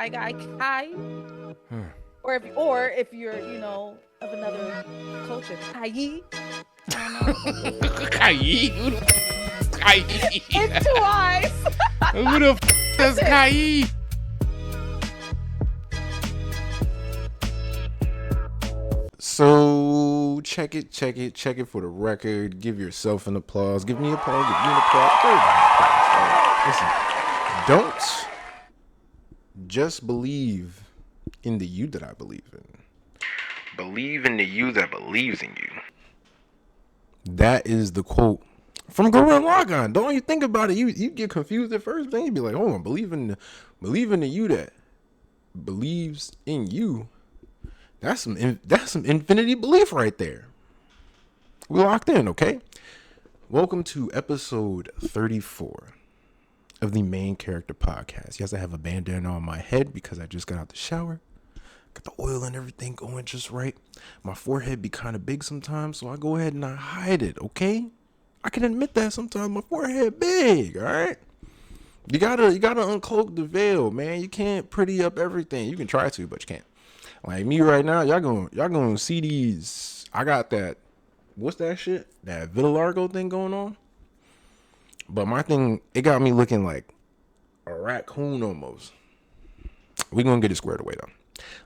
Fly Guy Kaii, or if you're of another culture, Kaii. I don't know. Kaii? Who the It's Kaii? two eyes. Who the is Kaii? So check it for the record. Give yourself an applause. Give me applause. Give you an applause. Everybody applause. Listen, don't just believe in the you that I believe in. Believe in the you that believes in you. That is the quote from Gurren Lagann. Don't you think about it? You get confused at first, then you be like, hold on, believe in the you that believes in you. That's some infinity belief right there. We locked in, okay? Welcome to episode 34 of the Main Character Podcast. Yes, I have a bandana on my head because I just got out the shower. Got the oil and everything going just right. My forehead be kind of big sometimes, so I go ahead and I hide it, okay? I can admit that sometimes my forehead big, all right? You gotta uncloak the veil, man. You can't pretty up everything. You can try to, but you can't. Like me right now, y'all gonna see these. I got that. What's that shit? That vitiligo thing going on. But my thing, it got me looking like a raccoon almost. We gonna get it squared away though.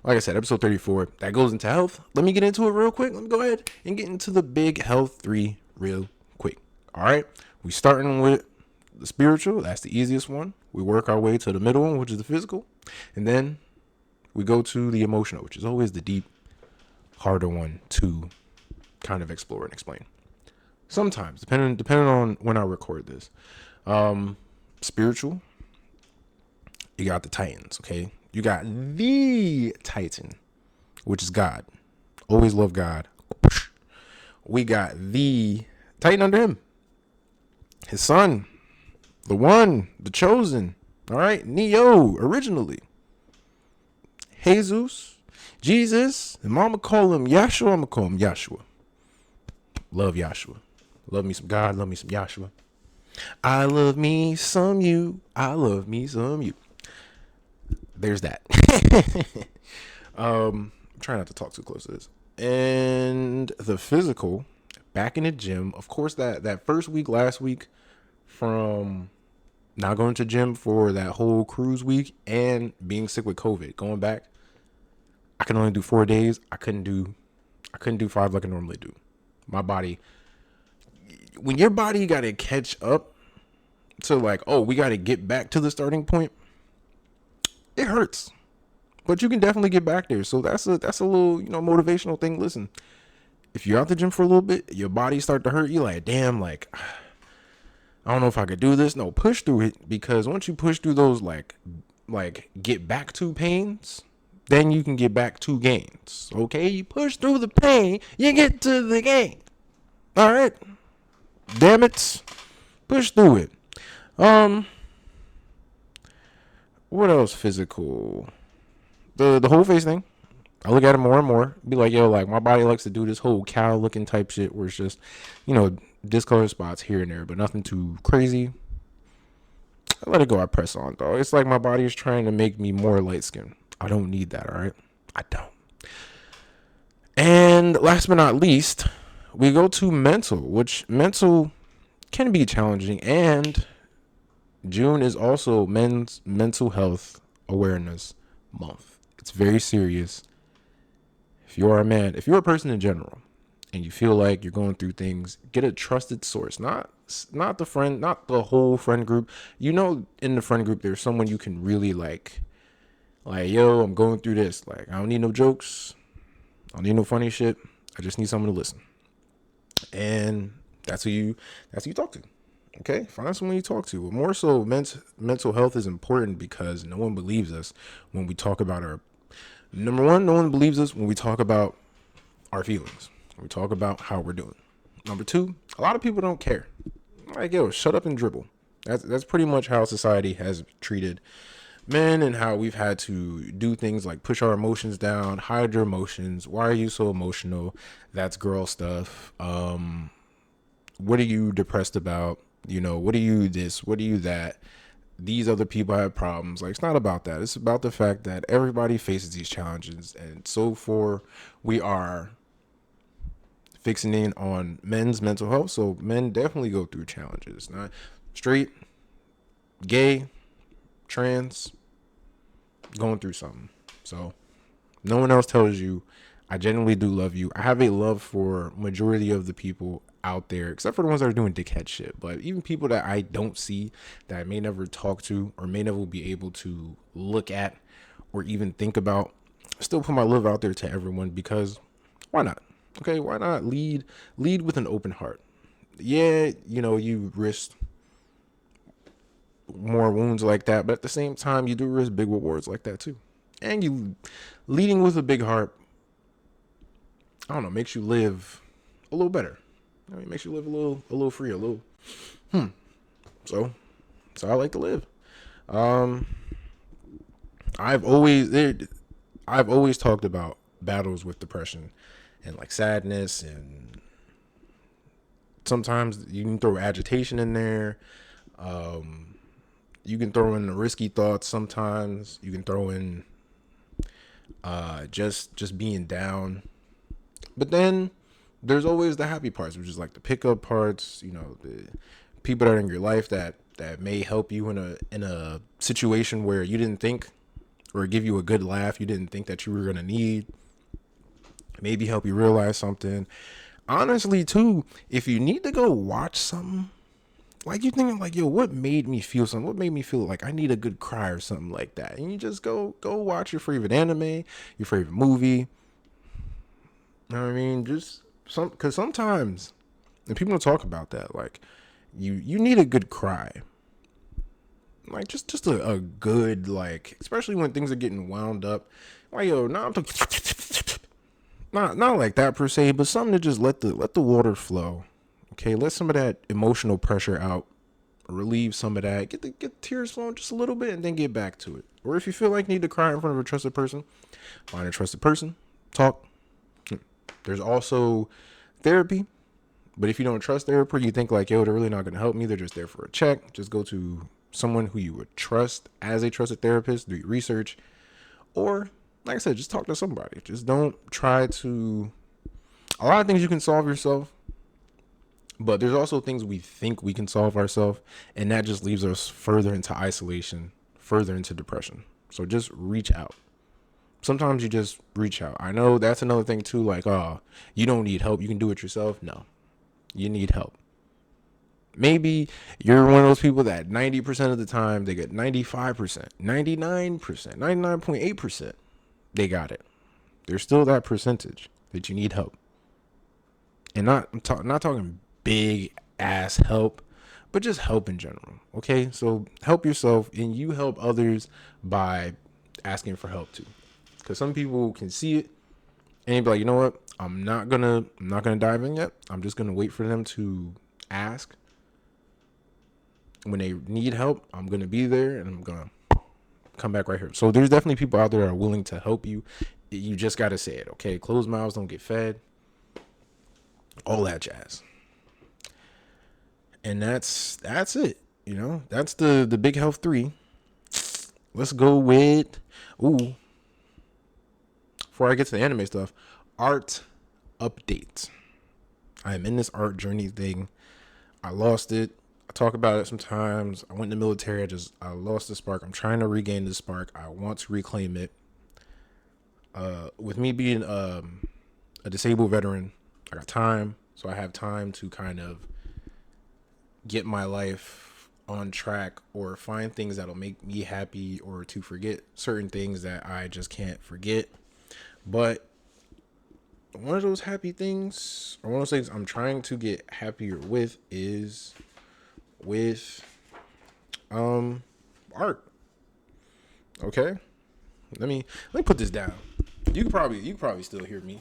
Like I said, episode 34, that goes into health. Let me get into it real quick. Let me go ahead and get into the big health 3 real quick. All right, we starting with the spiritual. That's the easiest one. We work our way to the middle one, which is the physical, and then we go to the emotional, which is always the deep, harder one to kind of explore and explain. Sometimes, depending on when I record this. Spiritual, you got the Titans, okay? You got the Titan, which is God. Always love God. We got the Titan under him. His son, the one, the chosen, all right? Neo, originally. Jesus, and mama call him Yahshua, I'm gonna call him Yahshua. Love Yahshua. Love me some God, love me some Yahshua. I love me some you. I love me some you. There's that. Try not to talk too close to this. And the physical, back in the gym. Of course, that first week, last week, from not going to gym for that whole cruise week and being sick with COVID, going back, I can only do 4 days. I couldn't do 5 like I normally do. My body, when your body got to catch up to like, oh, we got to get back to the starting point, it hurts. But you can definitely get back there. So that's a little, motivational thing. Listen, if you're out the gym for a little bit, your body start to hurt, you like, damn, like, I don't know if I could do this. No, push through it, because once you push through those like get back to pains, then you can get back to gains. Okay, you push through the pain, you get to the gain. All right, damn it, push through it. What else? Physical, the whole face thing. I look at it more and more. Be like, yo, like my body likes to do this whole cow looking type shit where it's just, discolored spots here and there, but nothing too crazy. I let it go. I press on, though. It's like my body is trying to make me more light skinned. I don't need that, all right? I don't. And last but not least, we go to mental, which mental can be challenging. And June is also Men's Mental Health Awareness Month. It's very serious. If you're a man, if you're a person in general, and you feel like you're going through things, get a trusted source, not the friend, not the whole friend group. In the friend group, there's someone you can really like, yo, I'm going through this. Like, I don't need no jokes. I don't need no funny shit. I just need someone to listen. And that's who you talk to. Okay? Find someone you talk to. But more so, mental health is important because no one believes us when we talk about our, number one, no one believes us when we talk about our feelings. We talk about how we're doing. Number two, a lot of people don't care. Like, yo, shut up and dribble. That's pretty much how society has treated men, and how we've had to do things like push our emotions down, hide your emotions. Why are you so emotional? That's girl stuff. What are you depressed about? What are you this? What are you that? these other people have problems. Like, it's not about that. It's about the fact that everybody faces these challenges, and so for we are fixing in on men's mental health. So men definitely go through challenges. Not straight, gay, trans, going through something. So no one else tells you I genuinely do love you. I have a love for majority of the people out there, except for the ones that are doing dickhead shit. But even people that I don't see, that I may never talk to or may never be able to look at or even think about, still put my love out there to everyone, because why not? Okay, why not lead with an open heart? Yeah, you risk more wounds like that, but at the same time, you do risk big rewards like that too. And you leading with a big heart, I don't know, makes you live a little better. It makes you live a little free, a little. So, so I like to live. Um, I've always I've always talked about battles with depression and like sadness, and sometimes you can throw agitation in there. You can throw in the risky thoughts. Sometimes you can throw in just being down. But then there's always the happy parts, which is like the pickup parts. The people that are in your life that may help you in a situation where you didn't think, or give you a good laugh you didn't think that you were gonna need. Maybe help you realize something. Honestly, too, if you need to go watch something, like you thinking like, yo, what made me feel something? What made me feel like I need a good cry or something like that? And you just go watch your favorite anime, your favorite movie. You know what I mean? Just because sometimes, and people don't talk about that, like you need a good cry, like just a good, like, especially when things are getting wound up. Like, yo, I'm talking not like that per se, but something to just let the water flow. Okay, let some of that emotional pressure out, relieve some of that, get the tears flowing just a little bit, and then get back to it. Or if you feel like you need to cry in front of a trusted person, find a trusted person, talk. There's also therapy, but if you don't trust therapy, you think like, yo, they're really not going to help me, they're just there for a check, just go to someone who you would trust as a trusted therapist, do your research, or like I said, just talk to somebody. Just don't try to. A lot of things you can solve yourself, but there's also things we think we can solve ourselves, and that just leaves us further into isolation, further into depression. So just reach out. Sometimes you just reach out. I know that's another thing too, like, oh, you don't need help, you can do it yourself. No, you need help. Maybe you're one of those people that 90% of the time they get 95%, 99%, 99.8%. They got it. There's still that percentage that you need help. And not talking big ass help, but just help in general. Okay? So help yourself, and you help others by asking for help too. Cuz some people can see it and they be like, "You know what? I'm not going to dive in yet. I'm just going to wait for them to ask. When they need help, I'm going to be there, and I'm going to come back right here." So there's definitely people out there that are willing to help you. You just got to say it, okay? Closed mouths don't get fed. All that jazz. And that's it. That's the big health 3. Let's go with, ooh, before I get to the anime stuff, art updates. I am in this art journey thing. I lost it. I talk about it sometimes. I went in the military. I lost the spark. I'm trying to regain the spark. I want to reclaim it. With me being a disabled veteran, I got time, so I have time to kind of get my life on track, or find things that'll make me happy, or to forget certain things that I just can't forget. But one of those happy things, or one of those things I'm trying to get happier with, is with art. Okay? Let me put this down. You can probably still hear me.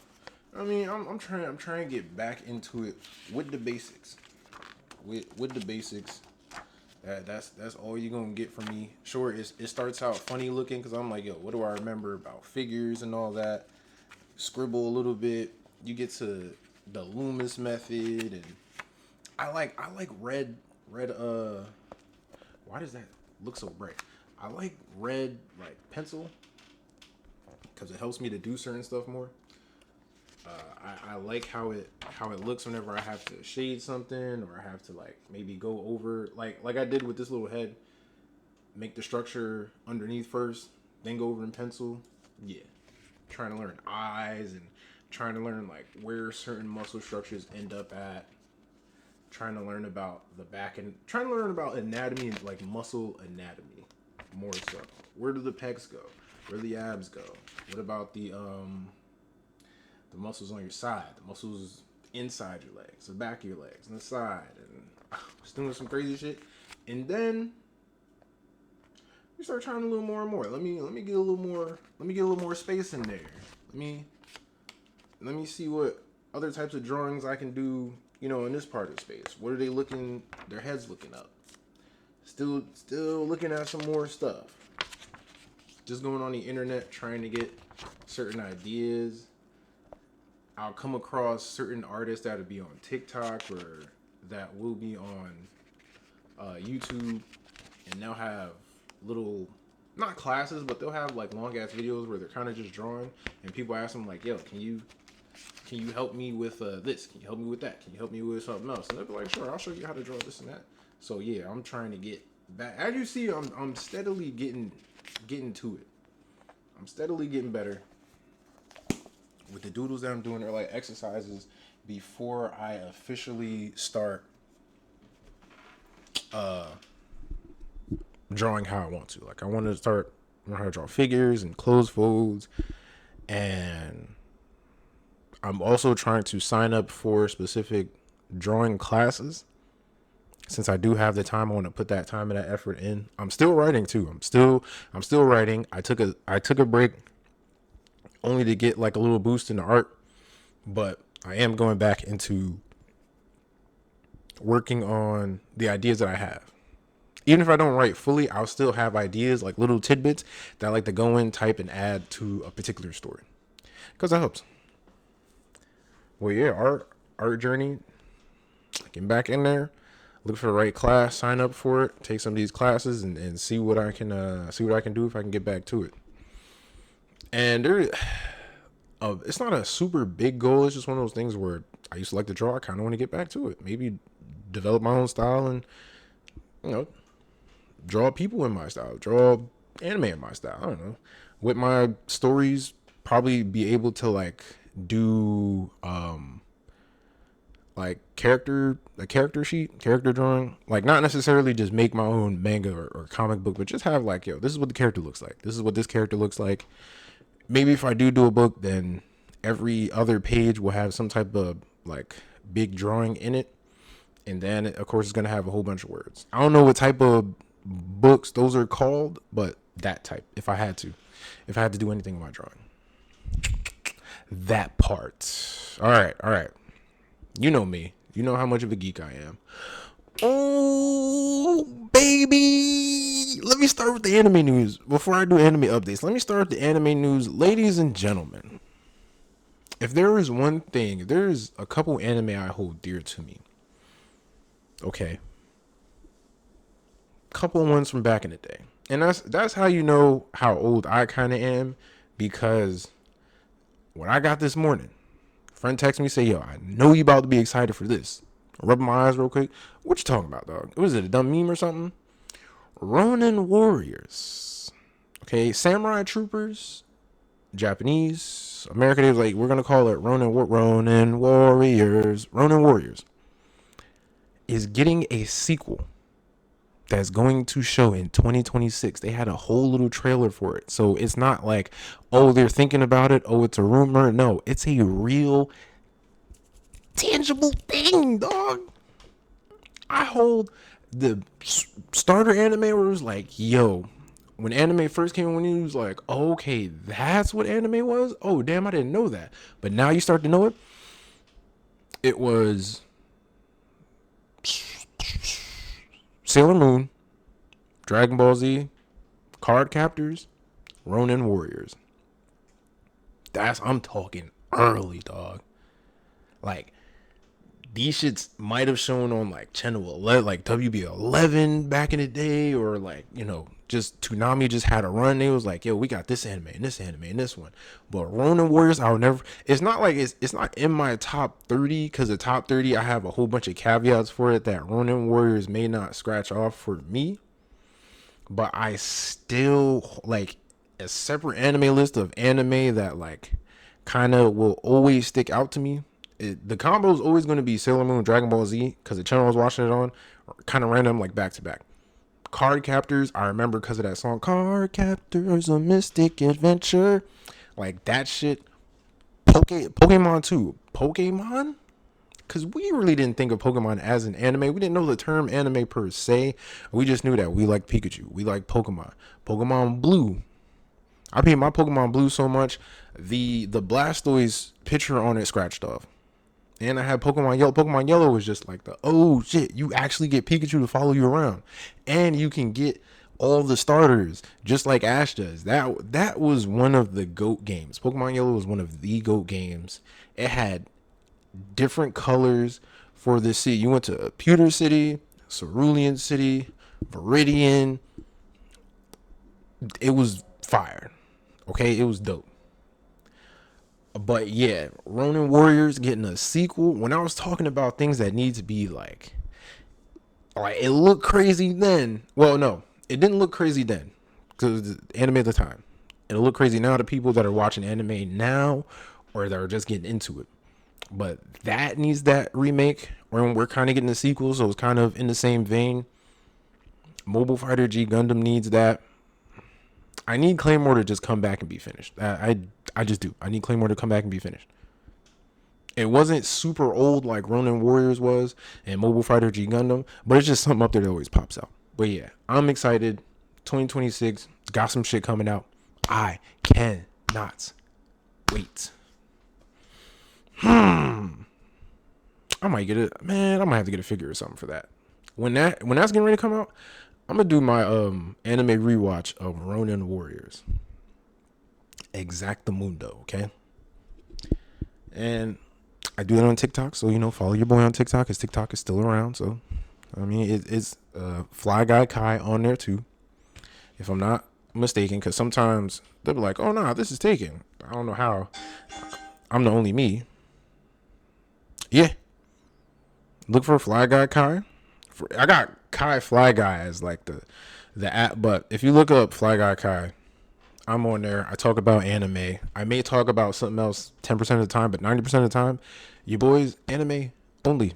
I mean, I'm trying to get back into it with the basics. With the basics. That's all you're gonna get from me. Sure, it starts out funny looking, because I'm like, yo, what do I remember about figures and all that? Scribble a little bit. You get to the Loomis method, and I like red. Why does that look so bright. I like red like pencil because it helps me to do certain stuff more. I like how it looks whenever I have to shade something or I have to like maybe go over like I did with this little head. Make the structure underneath first, then go over in pencil. Yeah, trying to learn eyes and trying to learn like where certain muscle structures end up at. Trying to learn about the back and trying to learn about anatomy and like muscle anatomy more so. Where do the pecs go? Where do the abs go? What about the muscles on your side, the muscles inside your legs, the back of your legs, and the side, and just doing some crazy shit. And then we start trying a little more and more. Let me get a little more. Let me get a little more space in there. Let me see what other types of drawings I can do. You know, in this part of space. What are they looking? Their heads looking up. Still looking at some more stuff. Just going on the internet trying to get certain ideas. I'll come across certain artists that'll be on TikTok or that will be on YouTube, and they'll have little, not classes, but they'll have like long ass videos where they're kind of just drawing, and people ask them like, "Yo, can you help me with this? Can you help me with that? Can you help me with something else?" And they'll be like, "Sure, I'll show you how to draw this and that." So yeah, I'm trying to get back. As you see, I'm steadily getting to it. I'm steadily getting better. With the doodles that I'm doing, they're like exercises before I officially start drawing how I want to. Like I want to start learning how to draw figures and close folds, and I'm also trying to sign up for specific drawing classes. Since I do have the time, I want to put that time and that effort in. I'm still writing too. I'm still writing. I took a break only to get like a little boost in the art, but I am going back into working on the ideas that I have. Even if I don't write fully, I'll still have ideas, like little tidbits that I like to go in, type, and add to a particular story, because that helps. Well, yeah, art journey. Get back in there, look for the right class, sign up for it, take some of these classes, and see what I can do if I can get back to it. And it's not a super big goal. It's just one of those things where I used to like to draw. I kind of want to get back to it. Maybe develop my own style and, you know, draw people in my style, draw anime in my style. I don't know. With my stories, probably be able to like do like a character sheet, character drawing. Like not necessarily just make my own manga or comic book, but just have like, yo, this is what the character looks like. This is what this character looks like. Maybe if I do a book, then every other page will have some type of like big drawing in it. And then of course it's going to have a whole bunch of words. I don't know what type of books those are called, but that type, if I had to do anything with my drawing. That part. All right. You know me. You know how much of a geek I am. Oh, baby. Let me start with the anime news. Before I do anime updates, let me start with the anime news. Ladies and gentlemen, if there is one thing, there's a couple anime I hold dear to me. Okay. Couple ones from back in the day. And that's how you know how old I kind of am, because when I got this morning, friend texted me, say, yo, I know you about to be excited for this. Rubbing my eyes real quick. What you talking about, dog? Was it a dumb meme or something? Ronin Warriors. Okay, Samurai Troopers. Japanese. America, they was like, we're going to call it Ronin Warriors. Ronin Warriors is getting a sequel that's going to show in 2026. They had a whole little trailer for it. So it's not like, oh, they're thinking about it. Oh, it's a rumor. No, it's a real tangible thing, dog. I hold the starter anime where it was like, yo, when anime first came, when you was like, oh, okay, that's what anime was. Oh, damn, I didn't know that. But now you start to know it. It was Sailor Moon, Dragon Ball Z, Card Captors, Ronin Warriors. I'm talking early, dog. Like, these shits might have shown on like channel 11, like WB11 back in the day, or like, you know, just Toonami just had a run. They was like, yo, we got this anime and this anime and this one. But Ronin Warriors, I'll never, it's not like, it's not in my top 30, because the top 30, I have a whole bunch of caveats for it that Ronin Warriors may not scratch off for me. But I still like a separate anime list of anime that like kind of will always stick out to me. The combo is always going to be Sailor Moon, Dragon Ball Z, because the channel I was watching it on, kind of random, like back to back. Card Captors, I remember because of that song, Card Captors, a Mystic Adventure. Like that shit. Pokemon too. Pokemon? Because we really didn't think of Pokemon as an anime. We didn't know the term anime per se. We just knew that we liked Pikachu. We liked Pokemon. Pokemon Blue. I paid my Pokemon Blue so much, the Blastoise picture on it scratched off. And I had Pokemon Yellow. Pokemon Yellow was just like the, oh shit, you actually get Pikachu to follow you around. And you can get all the starters, just like Ash does. That was one of the GOAT games. Pokemon Yellow was one of the GOAT games. It had different colors for the city. You went to Pewter City, Cerulean City, Viridian. It was fire. Okay, it was dope. But yeah, Ronin Warriors getting a sequel. When I was talking about things that need to be like it looked crazy then. Well, no, it didn't look crazy then because the anime at the time. It'll look crazy now to people that are watching anime now or that are just getting into it. But that needs that remake. We're kind of getting a sequel, so it's kind of in the same vein. Mobile Fighter G Gundam needs that. I need Claymore to just come back and be finished. I just do. I need Claymore to come back and be finished. It wasn't super old like Ronin Warriors was and Mobile Fighter G Gundam, but it's just something up there that always pops out. But yeah, I'm excited. 2026 got some shit coming out. I cannot wait. I might get it, man. I might have to get a figure or something for that. When that's getting ready to come out, I'm gonna do my anime rewatch of Ronin Warriors. Exactamundo, okay? And I do that on TikTok, so you know, follow your boy on TikTok, because TikTok is still around. So I mean, it's Fly Guy Kaii on there too, if I'm not mistaken, because sometimes they'll be like, oh nah, this is taken. I don't know how. I'm the only me. Yeah. Look for Fly Guy Kaii. I got Kai Fly Guy as like the app, but if you look up Fly Guy Kaii, I'm on there. I talk about anime. I may talk about something else 10% of the time, but 90% of the time, you boys anime only.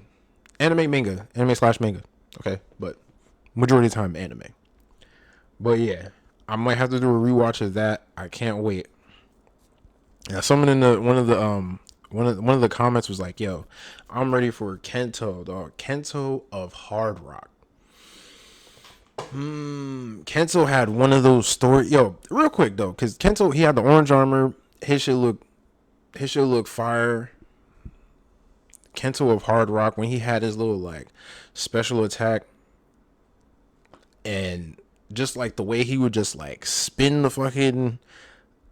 Anime slash manga. Okay, but majority of the time anime. But yeah, I might have to do a rewatch of that. I can't wait. Now, someone in one of the comments was like, "Yo, I'm ready for Kento, dog. Kento of Hard Rock." Kento had one of those stories. Yo, real quick though, because Kento, he had the orange armor. His shit look fire. Kento of Hard Rock, when he had his little like special attack, and just like the way he would just like spin the fucking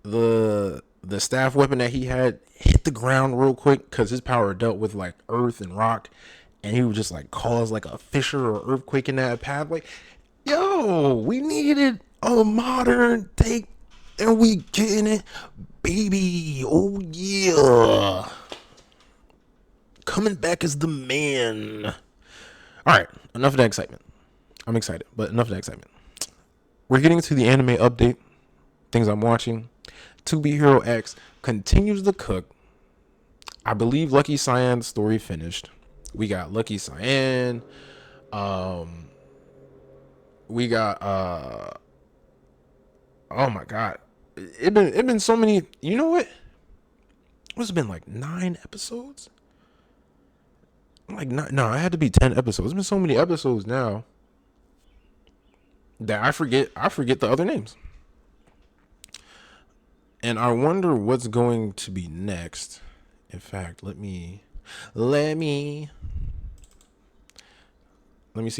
the staff weapon that he had, hit the ground real quick, because his power dealt with like earth and rock, and he would just like cause like a fissure or earthquake in that pathway. Yo, we needed a modern take, and we getting it, baby. Oh yeah, coming back as the man. All right, enough of that excitement. I'm excited, but enough of that excitement. We're getting to the anime update, things I'm watching. To Be Hero X continues to cook. I believe Lucky Cyan's story finished. We got Lucky Cyan. We got oh my god. It been so many. You know what? What's it been, like 9 episodes? Like no, it had to be 10 episodes. It's been so many episodes now that I forget the other names. And I wonder what's going to be next. In fact, let me see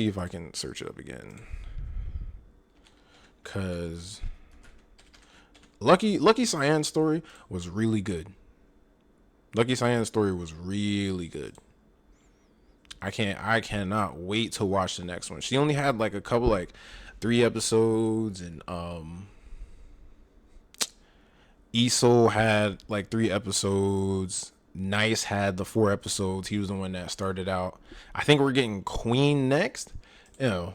if I can search it up again. Cause Lucky Cyan's story was really good. Lucky Cyan's story was really good. I cannot wait to watch the next one. She only had like a couple, like 3 episodes, and Esol had like 3 episodes. Nice had the 4 episodes. He was the one that started out. I think we're getting Queen next. You know,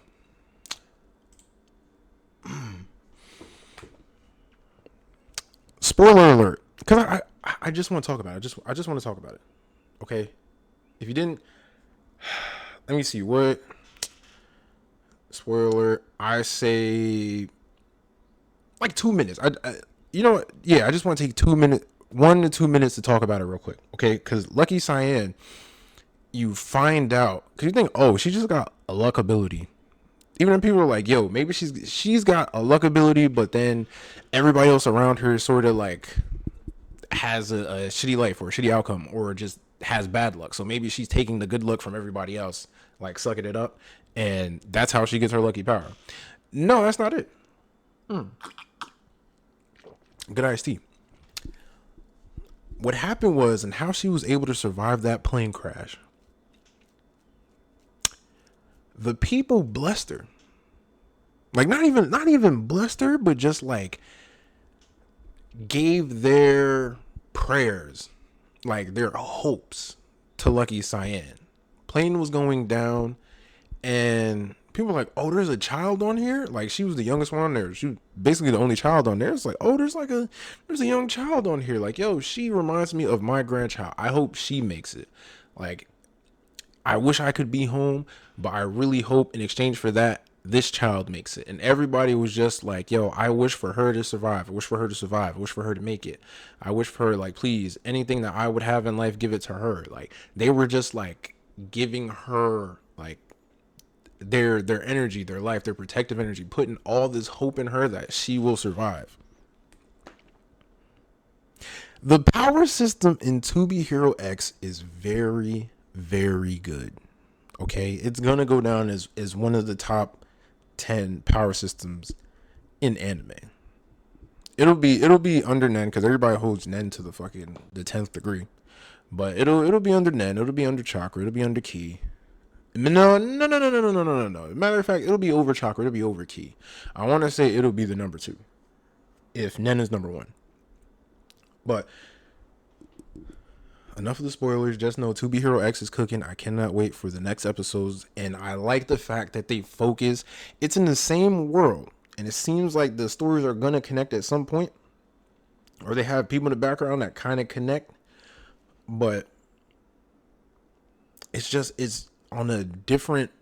spoiler alert, because I just want to talk about it. I just want to talk about it. Okay, if you didn't, let me see what spoiler alert. I say like 2 minutes. You know what? Yeah, I just want to take 2 minutes, 1 to 2 minutes to talk about it real quick. Okay, because Lucky Cyan, you find out because you think, oh, she just got a luck ability. Even if people are like, yo, maybe she's got a luck ability, but then everybody else around her sort of like has a shitty life or a shitty outcome, or just has bad luck. So maybe she's taking the good luck from everybody else, like sucking it up, and that's how she gets her lucky power. No, that's not it. Good iced tea. What happened was, and how she was able to survive that plane crash, the people blessed her. Like not even blessed her, but just like gave their prayers, like their hopes, to Lucky Cyan. Plane was going down, and people were like, oh, there's a child on here. Like, she was the youngest one on there. She was basically the only child on there. It's like, oh, there's a young child on here. Like, yo, she reminds me of my grandchild. I hope she makes it. Like, I wish I could be home, but I really hope in exchange for that, this child makes it. And everybody was just like, yo, I wish for her to survive. I wish for her to survive. I wish for her to make it. I wish for her, like, please, anything that I would have in life, give it to her. Like, they were just like giving her like their energy, their life, their protective energy, putting all this hope in her that she will survive. The power system in To Be Hero X is very, very good. Okay, it's gonna go down as one of the top 10 power systems in anime. It'll be under Nen because everybody holds Nen to the 10th degree, but it'll be under Nen. It'll be under Chakra. It'll be under Ki. No. Matter of fact, it'll be over Chakra. It'll be over Ki. I want to say it'll be the number 2, if Nen is number 1. But enough of the spoilers. Just know To Be Hero X is cooking. I cannot wait for the next episodes, and I like the fact that they focus. It's in the same world, and it seems like the stories are gonna connect at some point, or they have people in the background that kind of connect. But it's on a different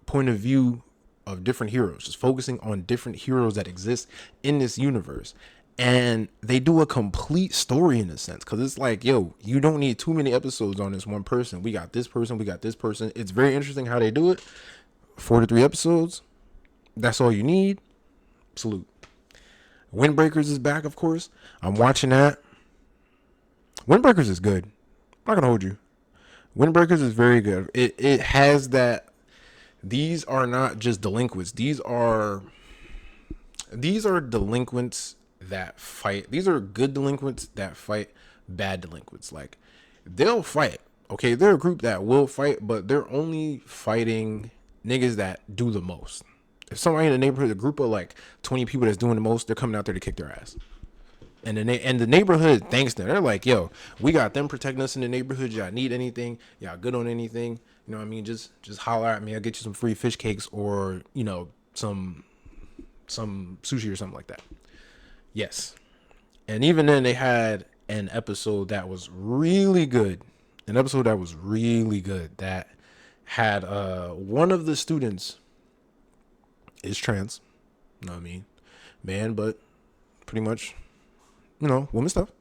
point of view of different heroes, just focusing on different heroes that exist in this universe. And they do a complete story in a sense, because it's like, yo, you don't need too many episodes on this one person. We got this person, we got this person. It's very interesting how they do it. 4 to 3 episodes, that's all you need. Salute. Windbreakers is back, of course. I'm watching that. Windbreakers is good. I'm not gonna hold you. Windbreakers is very good. It has that. These are not just delinquents. These are delinquents that fight. These are good delinquents that fight bad delinquents. Like, they'll fight. Okay, they're a group that will fight, but they're only fighting niggas that do the most. If somebody in the neighborhood, a group of like 20 people that's doing the most, they're coming out there to kick their ass. And the neighborhood thanks them. They're like, yo, we got them protecting us in the neighborhood. Y'all need anything? Y'all good on anything? You know what I mean? Just holler at me. I'll get you some free fish cakes, or, you know, some sushi or something like that. Yes. And even then, they had an episode that was really good. That had one of the students is trans. You know what I mean? Man, but pretty much, you know, woman stuff.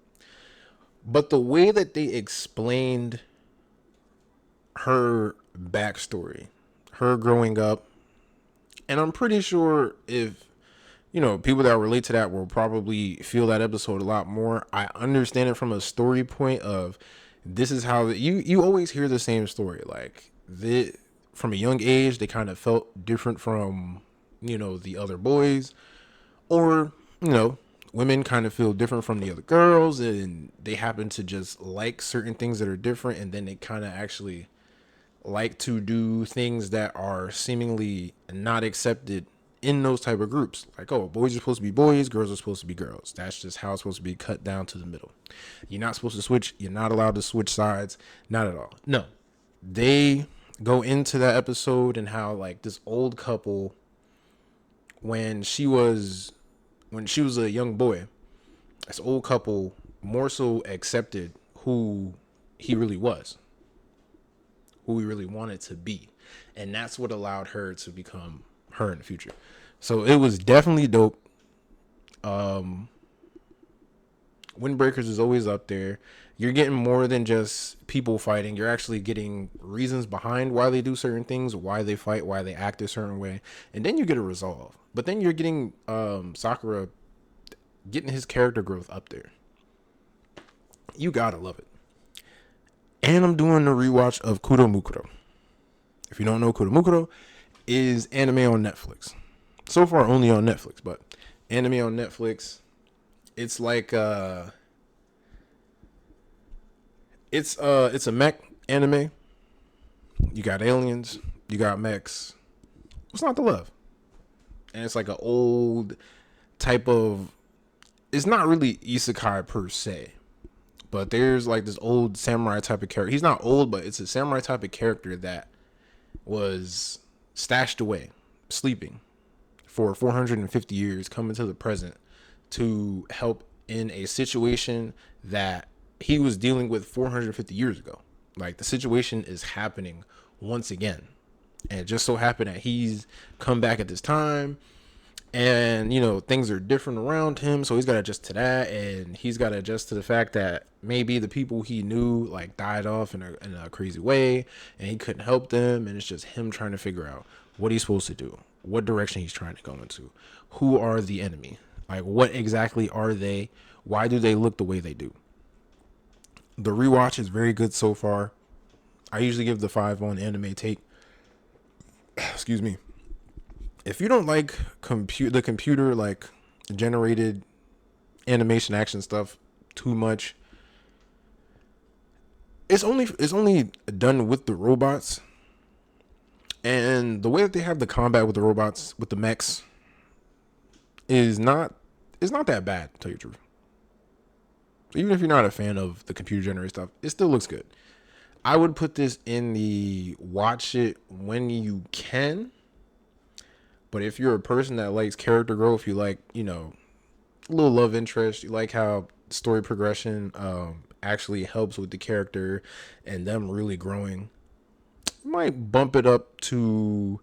But the way that they explained her backstory, her growing up, and I'm pretty sure if, you know, people that relate to that will probably feel that episode a lot more. I understand it from a story point of, this is how you always hear the same story. Like, from a young age, they kind of felt different from, you know, the other boys, or, you know, women kind of feel different from the other girls, and they happen to just like certain things that are different, and then they kind of actually like to do things that are seemingly not accepted in those type of groups. Like, oh, boys are supposed to be boys, girls are supposed to be girls. That's just how it's supposed to be, cut down to the middle. You're not supposed to switch. You're not allowed to switch sides. Not at all. No. They go into that episode and how like this old couple, when she was a young boy, this old couple more so accepted who he really was, who he really wanted to be. And that's what allowed her to become her in the future. So it was definitely dope. Windbreakers is always up there. You're getting more than just people fighting. You're actually getting reasons behind why they do certain things, why they fight, why they act a certain way. And then you get a resolve. But then you're getting Sakura getting his character growth up there. You gotta love it. And I'm doing the rewatch of Kuromukuro. If you don't know, Kuromukuro is anime on Netflix. So far only on Netflix, but anime on Netflix. It's like it's a mech anime. You got aliens, you got mechs. What's not to love? And it's like an old type of, it's not really isekai per se, but there's like this old samurai type of character. He's not old, but it's a samurai type of character that was stashed away, sleeping for 450 years, coming to the present to help in a situation that he was dealing with 450 years ago. Like the situation is happening once again. And it just so happened that he's come back at this time, and you know things are different around him, so he's got to adjust to that, and he's got to adjust to the fact that maybe the people he knew like died off in a crazy way, and he couldn't help them, and it's just him trying to figure out what he's supposed to do, what direction he's trying to go into, who are the enemy, like what exactly are they, why do they look the way they do. The rewatch is very good so far. I usually give the 5 on anime take. Excuse me. If you don't like the computer like generated animation action stuff too much, it's only done with the robots, and the way that they have the combat with the robots, with the mechs, is not that bad, to tell you the truth. So even if you're not a fan of the computer generated stuff, it still looks good. I would put this in the watch it when you can. But if you're a person that likes character growth, you like, you know, a little love interest, you like how story progression actually helps with the character and them really growing, you might bump it up to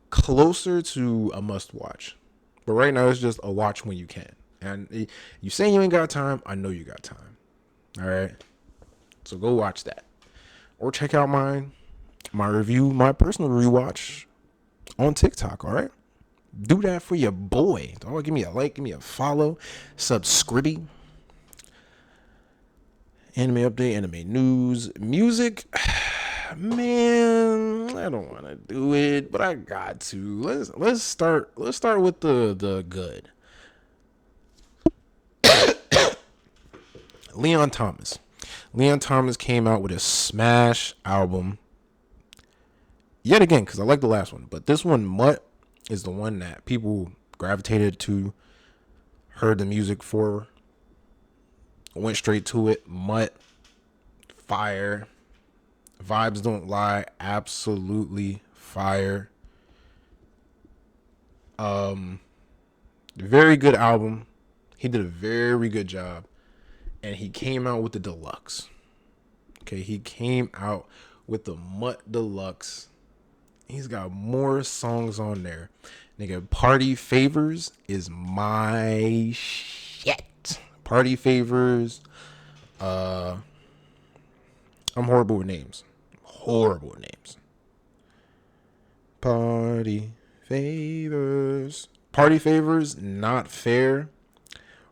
closer to a must watch. But right now it's just a watch when you can. And you saying you ain't got time, I know you got time. All right. So go watch that. Or check out my review, my personal rewatch on TikTok, all right? Do that for your boy. Dog, give me a like, give me a follow, subscribe. Anime update, anime news, music. Man, I don't want to do it, but I got to. Let's start with the good. Leon Thomas. Leon Thomas came out with a smash album. Yet again, because I like the last one. But this one, Mutt, is the one that people gravitated to, heard the music for, went straight to it. Mutt, fire. Vibes Don't Lie, absolutely fire. Very good album. He did a very good job. And he came out with the deluxe. Okay, he came out with the Mutt Deluxe. He's got more songs on there. Nigga, Party Favors is my shit. Party Favors. I'm horrible with names. Horrible with names. Party Favors. Party Favors, Not Fair.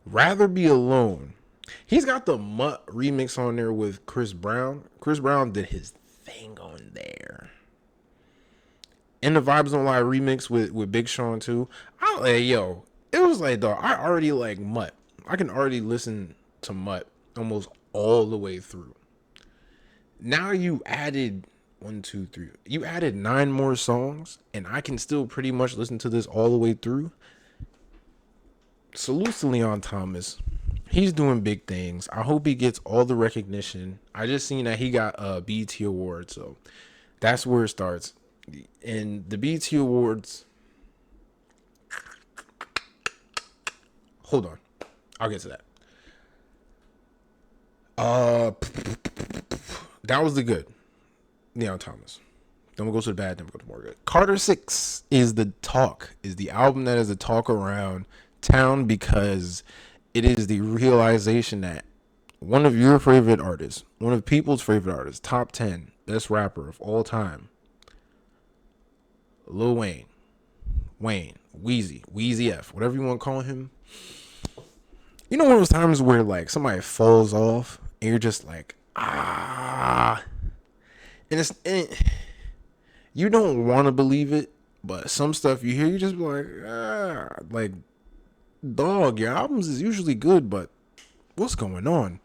Rather Be Alone. He's got the Mutt remix on there with Chris Brown. Chris Brown did his thing on there. And the Vibes Don't Lie remix with Big Sean too. It was like, dog, I already like Mutt. I can already listen to Mutt almost all the way through. Now you added 1, 2, 3. You added 9 more songs, and I can still pretty much listen to this all the way through. Salute to Leon Thomas. He's doing big things. I hope he gets all the recognition. I just seen that he got a BET award, so that's where it starts. And the BET awards. Hold on, I'll get to that. That was the good. Leon Thomas. Then we'll go to the bad, then we'll go to more good. Carter 6 is the talk, is the album that is the talk around town, because it is the realization that one of your favorite artists, one of people's favorite artists, top 10 best rapper of all time, Lil Wayne, Wheezy F, whatever you want to call him. You know, one of those times where like somebody falls off and you're just like, and you don't want to believe it, but some stuff you hear, you just be like, dog, your albums is usually good, but what's going on?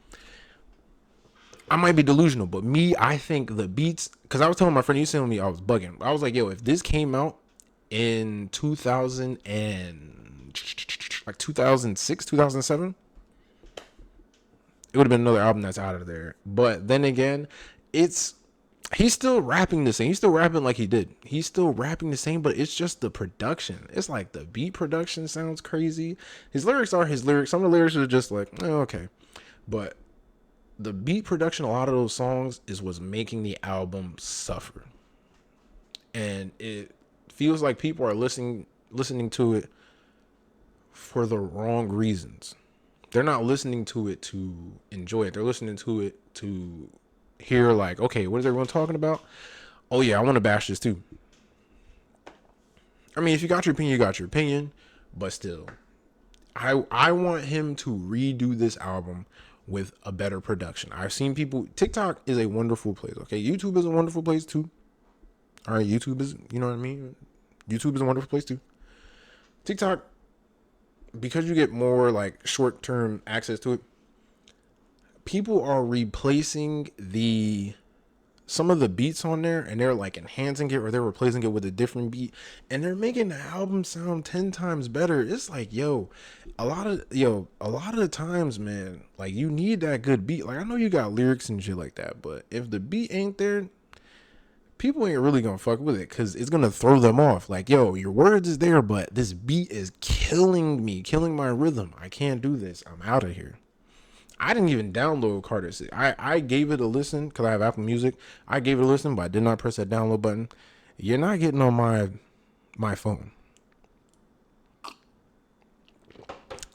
I might be delusional, but I think the beats, because I was telling my friend, he was telling me I was bugging. I was like, yo, if this came out in 2006, 2007, it would have been another album that's out of there. But then again, he's still rapping the same. He's still rapping like he did. He's still rapping the same, but it's just the production. It's like the beat production sounds crazy. His lyrics are his lyrics. Some of the lyrics are just like, oh, okay. But the beat production, a lot of those songs is what's making the album suffer. And it feels like people are listening to it for the wrong reasons. They're not listening to it to enjoy it. They're listening to it to hear like, okay, what is everyone talking about? Oh yeah, I want to bash this too. I mean, if you got your opinion, you got your opinion, but still, I want him to redo this album with a better production. I've seen people. TikTok is a wonderful place. Okay, YouTube is a wonderful place too. All right, YouTube is, you know what I mean? YouTube is a wonderful place too. TikTok, because you get more like short-term access to it, people are replacing some of the beats on there, and they're like enhancing it, or they're replacing it with a different beat, and they're making the album sound 10 times better. It's like, a lot of the times, man, like, you need that good beat. Like, I know you got lyrics and shit like that, but if the beat ain't there, people ain't really gonna fuck with it, because it's gonna throw them off. Like, your words is there, but this beat is killing me, killing my rhythm. I can't do this. I'm out of here. I didn't even download Carter 6. I gave it a listen because I have Apple Music. I gave it a listen, but I did not press that download button. You're not getting on my phone.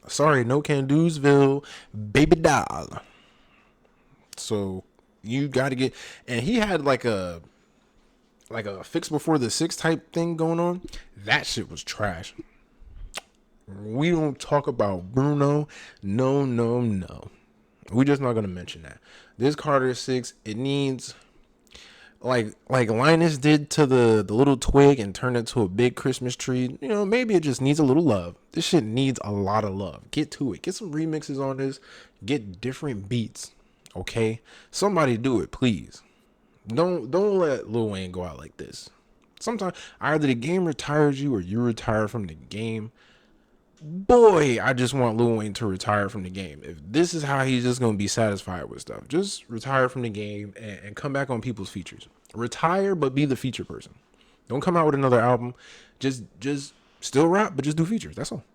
Sorry, no can do'sville, baby doll. So you got to get, and he had like a fix before the 6 type thing going on. That shit was trash. We don't talk about Bruno. No. We're just not gonna mention that. This Carter 6, it needs like Linus did to the little twig and turned it to a big Christmas tree. Maybe it just needs a little love. This shit needs a lot of love. Get to it. Get some remixes on this. Get different beats. Okay? Somebody do it, please. Don't let Lil Wayne go out like this. Sometimes either the game retires you or you retire from the game. Boy, I just want Lil Wayne to retire from the game. If this is how he's just going to be satisfied with stuff, just retire from the game and come back on people's features. Retire, but be the feature person. Don't come out with another album. Just still rap, but just do features. That's all.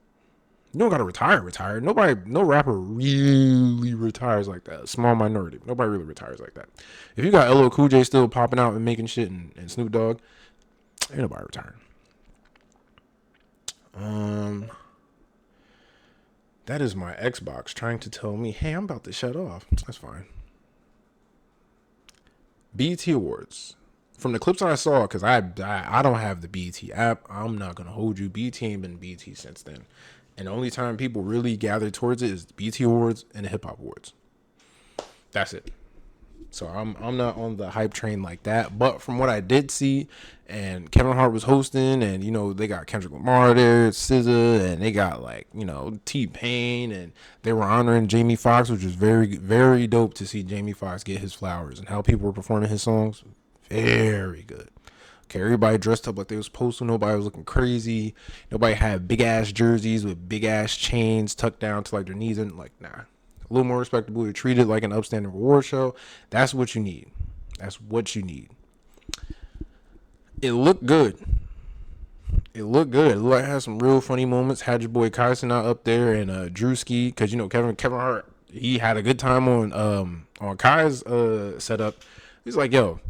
You don't got to retire. No rapper really retires like that. A small minority. Nobody really retires like that. If you got LL Cool J still popping out and making shit and Snoop Dogg, ain't nobody retiring. That is my Xbox trying to tell me, hey, I'm about to shut off. That's fine. BET Awards. From the clips that I saw, because I don't have the BET app, I'm not going to hold you. BET ain't been BET since then. And the only time people really gather towards it is the BET Awards and the Hip Hop Awards. That's it. So I'm not on the hype train like that. But from what I did see, and Kevin Hart was hosting, and they got Kendrick Lamar there, SZA, and they got T-Pain, and they were honoring Jamie Foxx, which was very, very dope to see Jamie Foxx get his flowers, and how people were performing his songs. Very good. Okay, everybody dressed up like they was supposed to. Nobody was looking crazy. Nobody had big ass jerseys with big ass chains tucked down to like their knees, and like, nah. A little more respectable. You're treated like an upstanding reward show. That's what you need. That's what you need. It looked good. It looked good. It looked like it had some real funny moments. Had your boy Kyson out up there and Drewski, because you know Kevin Hart, he had a good time on Kai's setup. He's like, yo,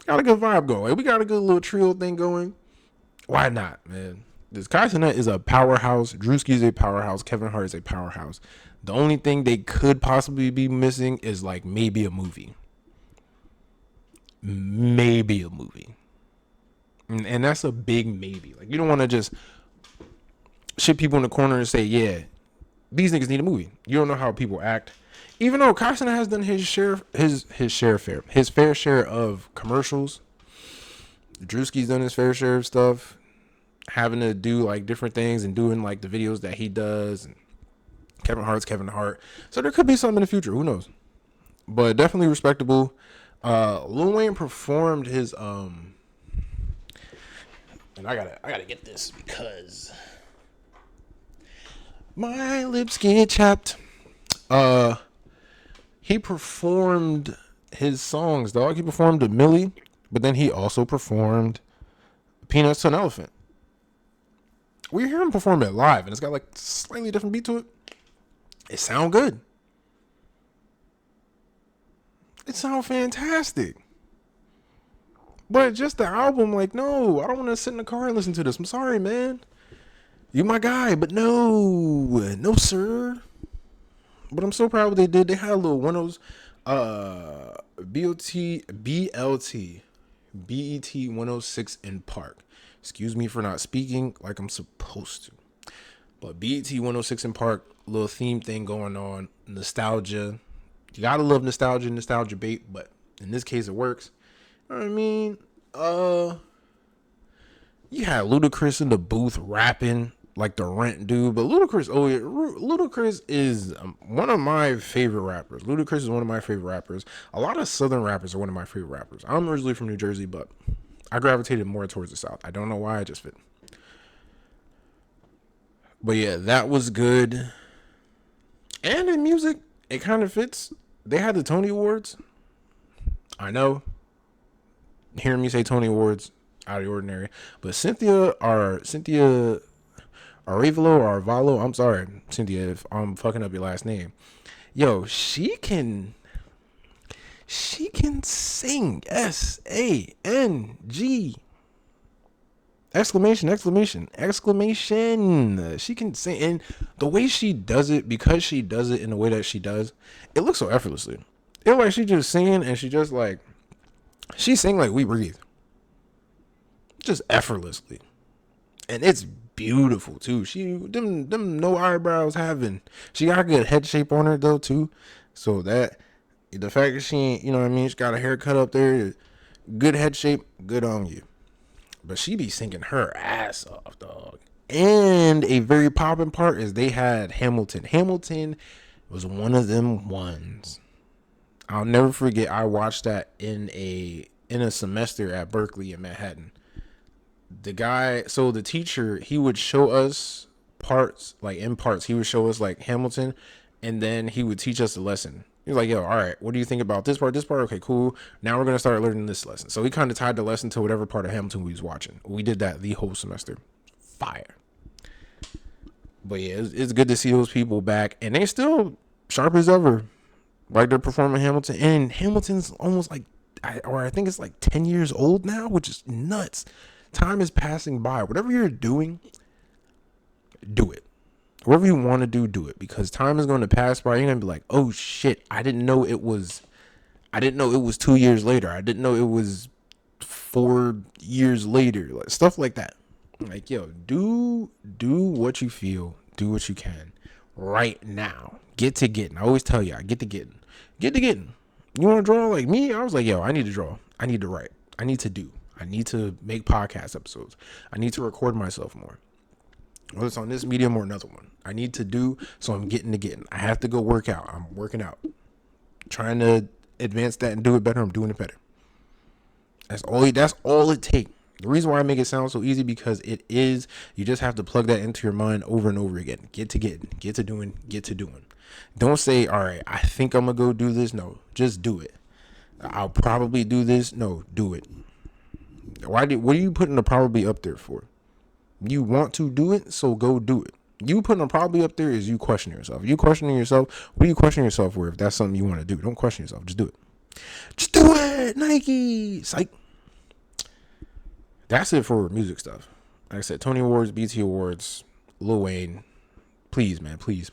got a good vibe going. We got a good little trio thing going. Why not, man? This Kyson is a powerhouse. Drewski is a powerhouse. Kevin Hart is a powerhouse. The only thing they could possibly be missing is like maybe a movie. Maybe a movie. And that's a big maybe. Like, you don't want to just shit people in the corner and say, yeah, these niggas need a movie. You don't know how people act. Even though Carson has done his fair share of commercials. Drewski's done his fair share of stuff, having to do like different things and doing like the videos that he does. And Kevin Hart's Kevin Hart. So there could be something in the future. Who knows? But definitely respectable. Lil Wayne performed his and I gotta get this because my lips get chapped. He performed his songs, dog. He performed a Millie, but then he also performed Peanuts to an Elephant. We hear him perform it live, and it's got like slightly different beat to it. It sound good. It sound fantastic. But just the album, like, no, I don't want to sit in the car and listen to this. I'm sorry, man. You my guy, but no, sir. But I'm so proud of what they did. They had a little one of those BET 106 in Park. Excuse me for not speaking like I'm supposed to. But BET 106 in Park, little theme thing going on. Nostalgia. You gotta love nostalgia bait, but in this case it works. I mean, you had Ludacris in the booth rapping like the Rent dude, but Ludacris is one of my favorite rappers. Ludacris is one of my favorite rappers. A lot of Southern rappers are one of my favorite rappers. I'm originally from New Jersey, but I gravitated more towards the South. I don't know why, I just fit. But yeah, that was good. And in music, it kind of fits. They had the Tony Awards. I know. Hearing me say Tony Awards, out of the ordinary. But Cynthia Arevalo or Arvalo, I'm sorry, Cynthia, if I'm fucking up your last name. Yo, she can sing. SANG. Exclamation. She can sing. And the way she does it, because she does it in the way that she does, it looks so effortlessly. It like she just singing and she just like, she sing like we breathe. Just effortlessly. And it's beautiful too. She them no eyebrows having. She got a good head shape on her though too. So that the fact that she ain't, you know what I mean, she got a haircut up there, good head shape, good on you. But she be singing her ass off, dog. And a very popping part is they had Hamilton. Hamilton was one of them ones. I'll never forget. I watched that in a semester at Berkeley in Manhattan. The teacher, he would show us parts, like in parts. He would show us like Hamilton, and then he would teach us the lesson. He was like, yo, all right, what do you think about this part? Okay, cool. Now we're going to start learning this lesson. So he kind of tied the lesson to whatever part of Hamilton we was watching. We did that the whole semester. Fire. But yeah, it's good to see those people back. And they still sharp as ever. Like they're performing Hamilton. And Hamilton's almost like, I think it's like 10 years old now, which is nuts. Time is passing by. Whatever you're doing, do it. Whatever you want to do it, because time is going to pass by. You're going to be like, oh shit, I didn't know it was 2 years later. I didn't know it was 4 years later. Like, stuff like that. Like, yo, do what you feel. Do what you can right now. Get to getting. I always tell you, get to getting. You want to draw like me? I was like, yo, I need to draw. I need to write. I need to make podcast episodes. I need to record myself more. Whether it's on this medium or another one, I need to do, so I'm getting. I have to go work out. I'm working out. Trying to advance that and do it better. I'm doing it better. That's all it takes. The reason why I make it sound so easy because it is. You just have to plug that into your mind over and over again. Get to getting, get to doing, get to doing. Don't say, all right, I think I'm gonna go do this. No, just do it. I'll probably do this. No, do it. What are you putting the probably up there for? You want to do it, so go do it. You putting a probably up there is you questioning yourself. You questioning yourself. What are you questioning yourself for? If that's something you want to do, don't question yourself. Just do it. Just do it, Nike. Psych. That's it for music stuff. Like I said, Tony Awards, BT Awards, Lil Wayne. Please, man, please.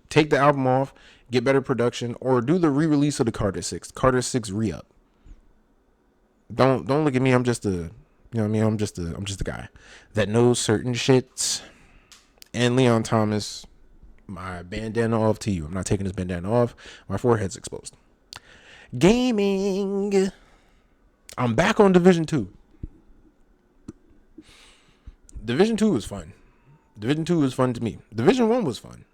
Take the album off, get better production, or do the re-release of the Carter 6 re-up. Don't look at me. I'm just a, you know what I mean? I'm just a guy that knows certain shits. And Leon Thomas, my bandana off to you. I'm not taking this bandana off. My forehead's exposed. Gaming. I'm back on Division 2. Division 2 was fun. Division 2 was fun to me. Division 1 was fun.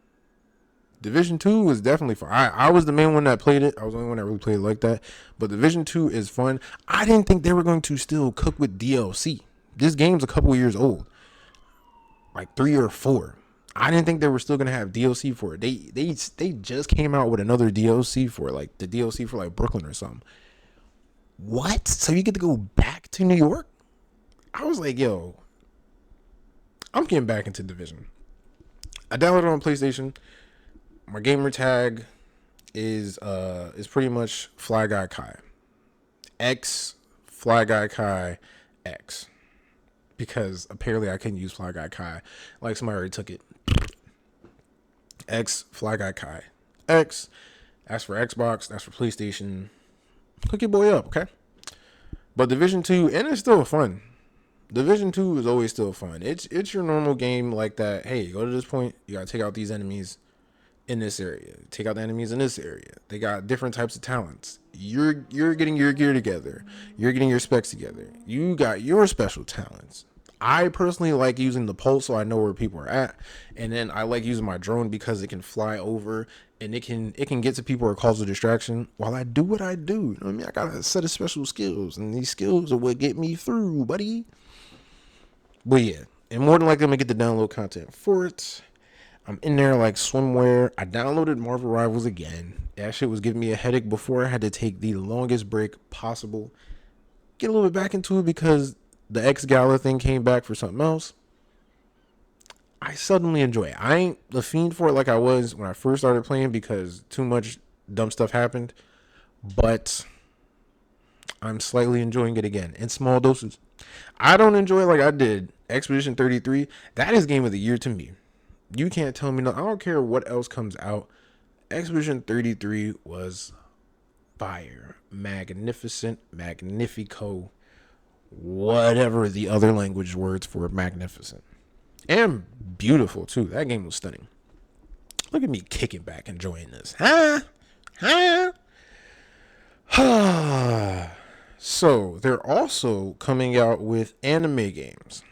Division 2 was definitely fun. I was the main one that played it. I was the only one that really played it like that. But Division 2 is fun. I didn't think they were going to still cook with DLC. This game's a couple years old. Like 3 or 4. I didn't think they were still going to have DLC for it. They just came out with another DLC for it. Like the DLC for like Brooklyn or something. What? So you get to go back to New York? I was like, yo, I'm getting back into Division. I downloaded it on PlayStation. My gamer tag is pretty much Fly Guy Kaii. X Fly Guy Kaii X. Because apparently I couldn't use Fly Guy Kaii. Like somebody already took it. X Fly Guy Kaii. X. That's for Xbox. That's for PlayStation. Hook your boy up, okay? But Division 2, and it's still fun. Division 2 is always still fun. It's your normal game like that. Hey, go to this point. You gotta take out these enemies in this area. Take out the enemies in this area. They got different types of talents. You're getting your gear together. You're getting your specs together. You got your special talents. I personally like using the pulse so I know where people are at. And then I like using my drone because it can fly over and it can get to people or cause a distraction while I do what I do. You know what I mean? I got a set of special skills, and these skills are what get me through, buddy. But yeah, and more than likely I'm gonna get the download content for it. I'm in there like swimwear. I downloaded Marvel Rivals again. That shit was giving me a headache before. I had to take the longest break possible. Get a little bit back into it because the X Gala thing came back for something else. I suddenly enjoy it. I ain't the fiend for it like I was when I first started playing because too much dumb stuff happened. But I'm slightly enjoying it again in small doses. I don't enjoy it like I did Expedition 33. That is game of the year to me. You can't tell me no. I don't care what else comes out. Expedition 33 was fire. Magnificent. Magnifico. Whatever the other language words for magnificent. And beautiful, too. That game was stunning. Look at me kicking back, enjoying this. So, they're also coming out with anime games.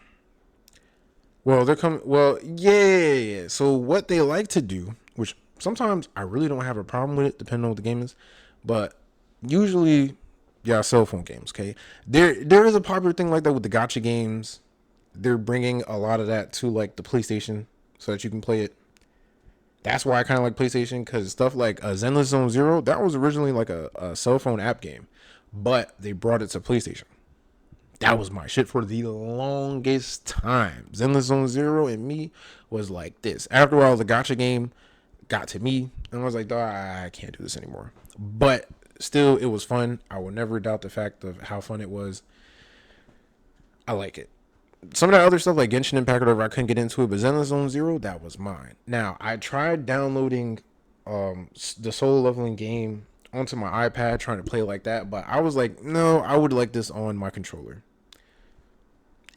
Well, they're coming. Well, yeah. So what they like to do, which sometimes I really don't have a problem with it, depending on what the game is, but usually, yeah, cell phone games. Okay, there is a popular thing like that with the gacha games. They're bringing a lot of that to like the PlayStation so that you can play it. That's why I kind of like PlayStation, because stuff like Zenless Zone Zero, that was originally like a cell phone app game, but they brought it to PlayStation. That was my shit for the longest time. Zenless Zone Zero and me was like this. After a while, the gacha game got to me, and I was like, I can't do this anymore. But still, it was fun. I will never doubt the fact of how fun it was. I like it. Some of that other stuff, like Genshin Impact or whatever, I couldn't get into it, but Zenless Zone Zero, that was mine. Now, I tried downloading the solo leveling game onto my iPad, trying to play like that, but I was like, no, I would like this on my controller.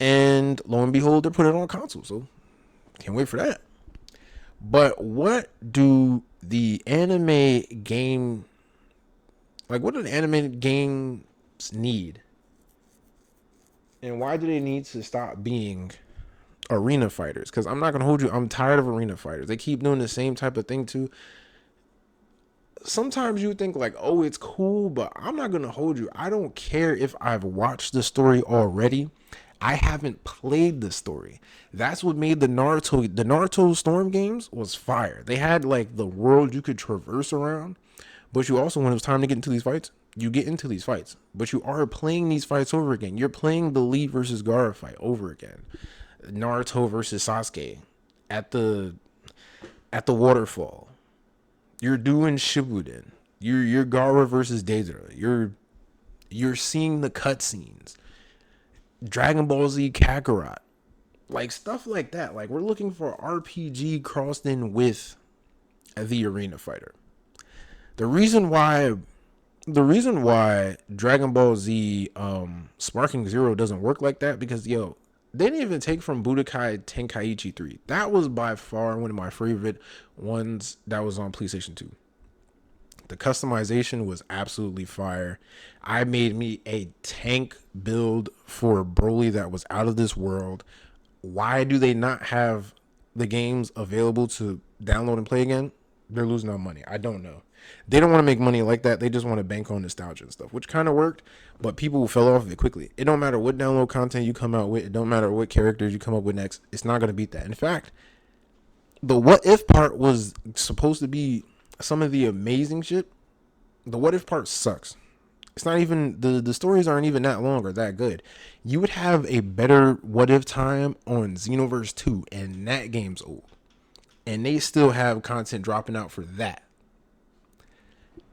And lo and behold, they put it on console, so can't wait for that. But what do the anime game, like what do the anime games need? And why do they need to stop being arena fighters? Because I'm not going to hold you, I'm tired of arena fighters. They keep doing the same type of thing too. sometimes you think like, oh, it's cool, but I'm not gonna hold you. I don't care if I've watched the story already. I haven't played the story. That's what made the Naruto Storm games was fire. They had like the world you could traverse around, but you also, when it was time to get into these fights, you get into these fights. But you are playing these fights over again. You're playing the Lee versus Gaara fight over again. Naruto versus Sasuke at the waterfall. You're doing Shippuden. You're Gaara versus Deidara. You're seeing the cutscenes. Dragon Ball Z Kakarot. Like stuff like that. Like we're looking for RPG crossed in with the arena fighter. The reason why Dragon Ball Z Sparking Zero doesn't work like that, because they didn't even take from Budokai Tenkaichi 3. That was by far one of my favorite ones that was on PlayStation 2. The customization was absolutely fire. I made me a tank build for Broly that was out of this world. Why do they not have the games available to download and play again? They're losing on money. I don't know. They don't want to make money like that. They just want to bank on nostalgia and stuff, which kind of worked, but people fell off of it quickly. It don't matter what download content you come out with. It don't matter what characters you come up with next. It's not going to beat that. In fact, the what if part was supposed to be some of the amazing shit. The what if part sucks. It's not even, the stories aren't even that long or that good. You would have a better what if time on Xenoverse 2, and that game's old. And they still have content dropping out for that.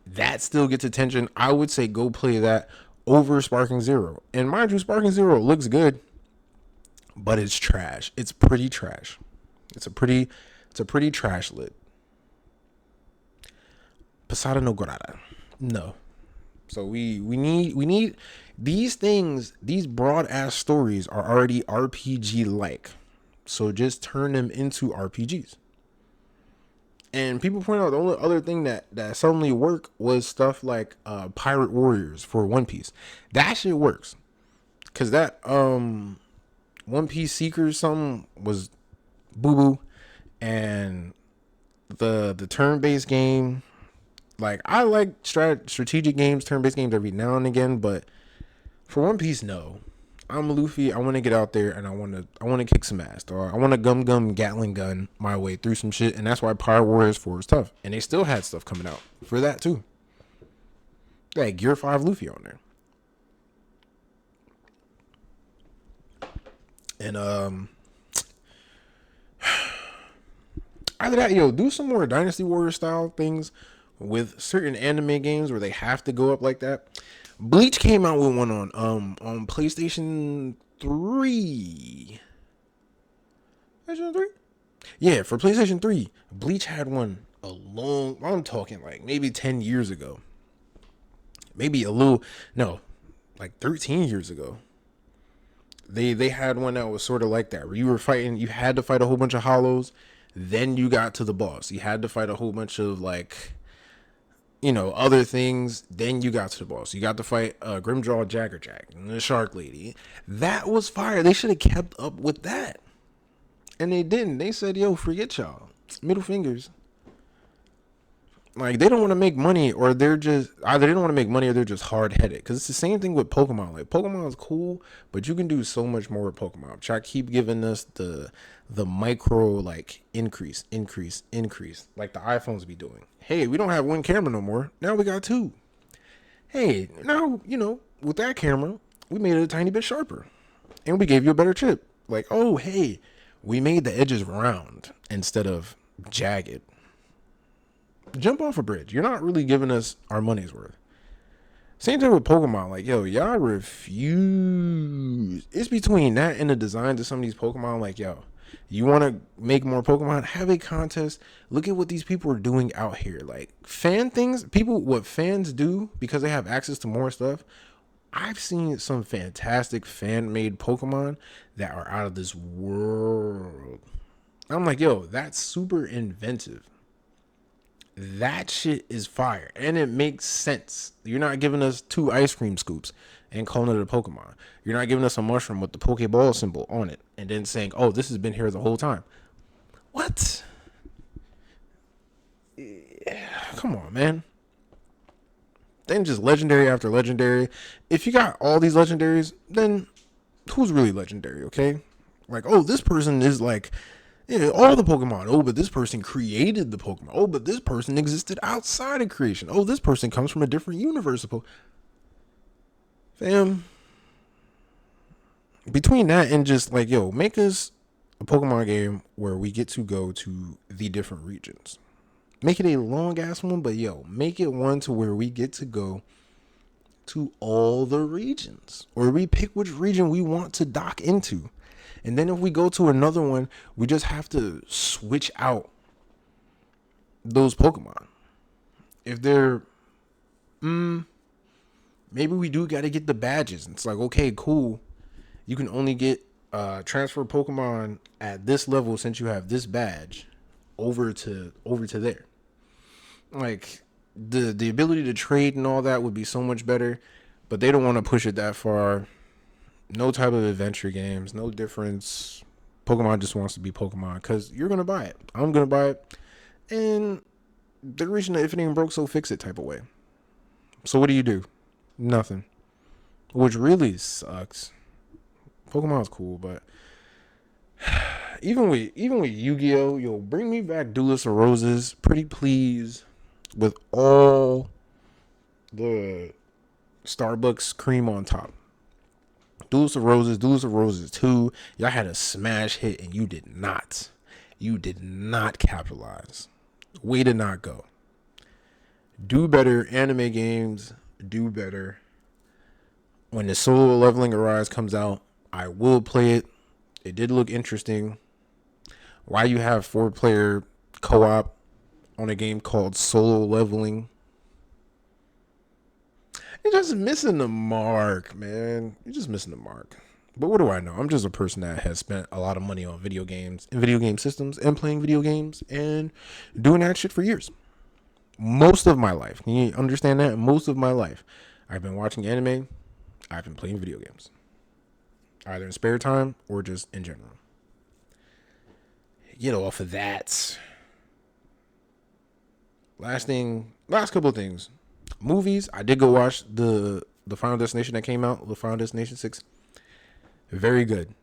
That still gets attention. I would say go play that over Sparking Zero. And mind you, Sparking Zero looks good, but it's trash. It's pretty trash. It's a pretty trash lit. Posada no Gorada. No. So we need these things. These broad ass stories are already RPG like. So just turn them into RPGs. And people point out the only other thing that suddenly worked was stuff like Pirate Warriors for One Piece. That shit works. Cause that One Piece Seekers something was boo boo. And the turn-based game, like I like strategic games, turn-based games every now and again, but for One Piece, no. I'm Luffy. I want to get out there and I want to kick some ass. Or I want to gum Gatling gun my way through some shit, and that's why Pirate Warriors 4 is tough. And they still had stuff coming out for that too. They had Gear 5 Luffy on there. And either that, do some more Dynasty Warrior style things with certain anime games where they have to go up like that. Bleach came out with one on PlayStation 3. PlayStation 3? Yeah, for PlayStation 3. Bleach had one I'm talking like maybe 10 years ago. Maybe like 13 years ago. They had one that was sort of like that, where you had to fight a whole bunch of hollows, then you got to the boss. You had to fight a whole bunch of like, other things. Then you got to the boss. You got to fight Grimjaw Jaggerjack and the Shark Lady. That was fire. They should have kept up with that. And they didn't. They said, yo, forget y'all. Middle fingers. Like, they don't want to make money, or they're just, either they don't want to make money or they're just hard-headed. Because it's the same thing with Pokemon. Like, Pokemon is cool, but you can do so much more with Pokemon. Try keep giving us the micro, like, increase. Like the iPhones be doing. Hey, we don't have one camera no more. Now we got two. Hey, now, with that camera, we made it a tiny bit sharper. And we gave you a better chip. Like, oh, hey, we made the edges round instead of jagged. Jump off a bridge. You're not really giving us our money's worth. Same thing with Pokemon. Like, yo, y'all refuse. It's between that and the designs of some of these Pokemon. Like, yo, you want to make more Pokemon? Have a contest. Look at what these people are doing out here. Like, what fans do because they have access to more stuff. I've seen some fantastic fan-made Pokemon that are out of this world. I'm like, yo, that's super inventive. That shit is fire, and it makes sense. You're not giving us 2 ice cream scoops and calling it a Pokemon. You're not giving us a mushroom with the Pokeball symbol on it and then saying, oh, this has been here the whole time. What? Come on, man. then just legendary after legendary. If you got all these legendaries, then who's really legendary, okay? Like, oh, this person is like, yeah, all the Pokemon. Oh, but this person created the Pokemon. Oh, but this person existed outside of creation. Oh, this person comes from a different universe. Fam, between that and just like, yo, make us a Pokemon game where we get to go to the different regions. Make it a long ass one, but yo, make it one to where we get to go to all the regions, or we pick which region we want to dock into. And then if we go to another one, we just have to switch out those Pokemon. If they're, maybe we do got to get the badges. It's like, okay, cool. You can only get transfer Pokemon at this level since you have this badge over to there. Like the ability to trade and all that would be so much better, but they don't want to push it that far. No type of adventure games, no difference. Pokemon just wants to be Pokemon because you're going to buy it. I'm going to buy it. And they're reaching the if it ain't broke, so fix it type of way. So what do? Nothing. Which really sucks. Pokemon's cool, but even with Yu-Gi-Oh, yo, bring me back Duelist of Roses, pretty please, with all the Starbucks cream on top. Duelist of Roses 2, y'all had a smash hit and you did not capitalize. Way to not go. Do better, anime games, do better. When the Solo Leveling Arise comes out, I will play it. It did look interesting. Why you have 4-player co-op on a game called Solo Leveling? You're just missing the mark, man. You're just missing the mark. But what do I know? I'm just a person that has spent a lot of money on video games and video game systems and playing video games and doing that shit for years. Most of my life. Can you understand that? Most of my life. I've been watching anime. I've been playing video games. Either in spare time or just in general. Get off of that. Last couple of things. Movies, I did go watch the Final Destination that came out, the Final Destination 6. Very good.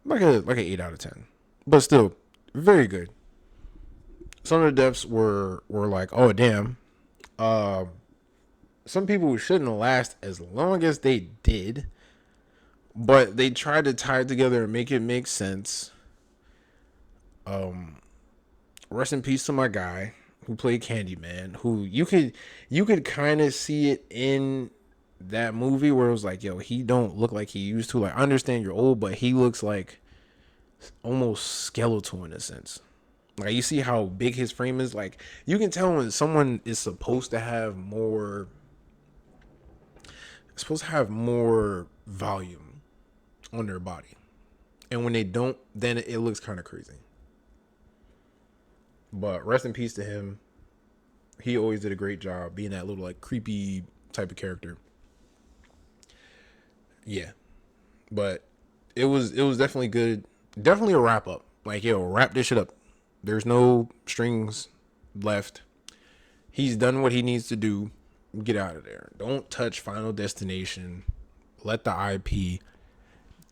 Like an 8 out of 10. But still, very good. Some of the deaths were like, oh damn. Some people shouldn't last as long as they did. But they tried to tie it together and make it make sense. Rest in peace to my guy who played Candyman, who you could kind of see it in that movie where it was like, yo, he don't look like he used to. Like, I understand you're old, but he looks like almost skeletal in a sense. Like, you see how big his frame is. Like, you can tell when someone is supposed to have more volume on their body, and when they don't, then it looks kind of crazy. But rest in peace to him. He always did a great job being that little like creepy type of character. Yeah, but it was definitely good. Definitely a wrap up. Like, yo, wrap this shit up. There's no strings left. He's done what he needs to do. Get out of there. Don't touch Final Destination. Let the IP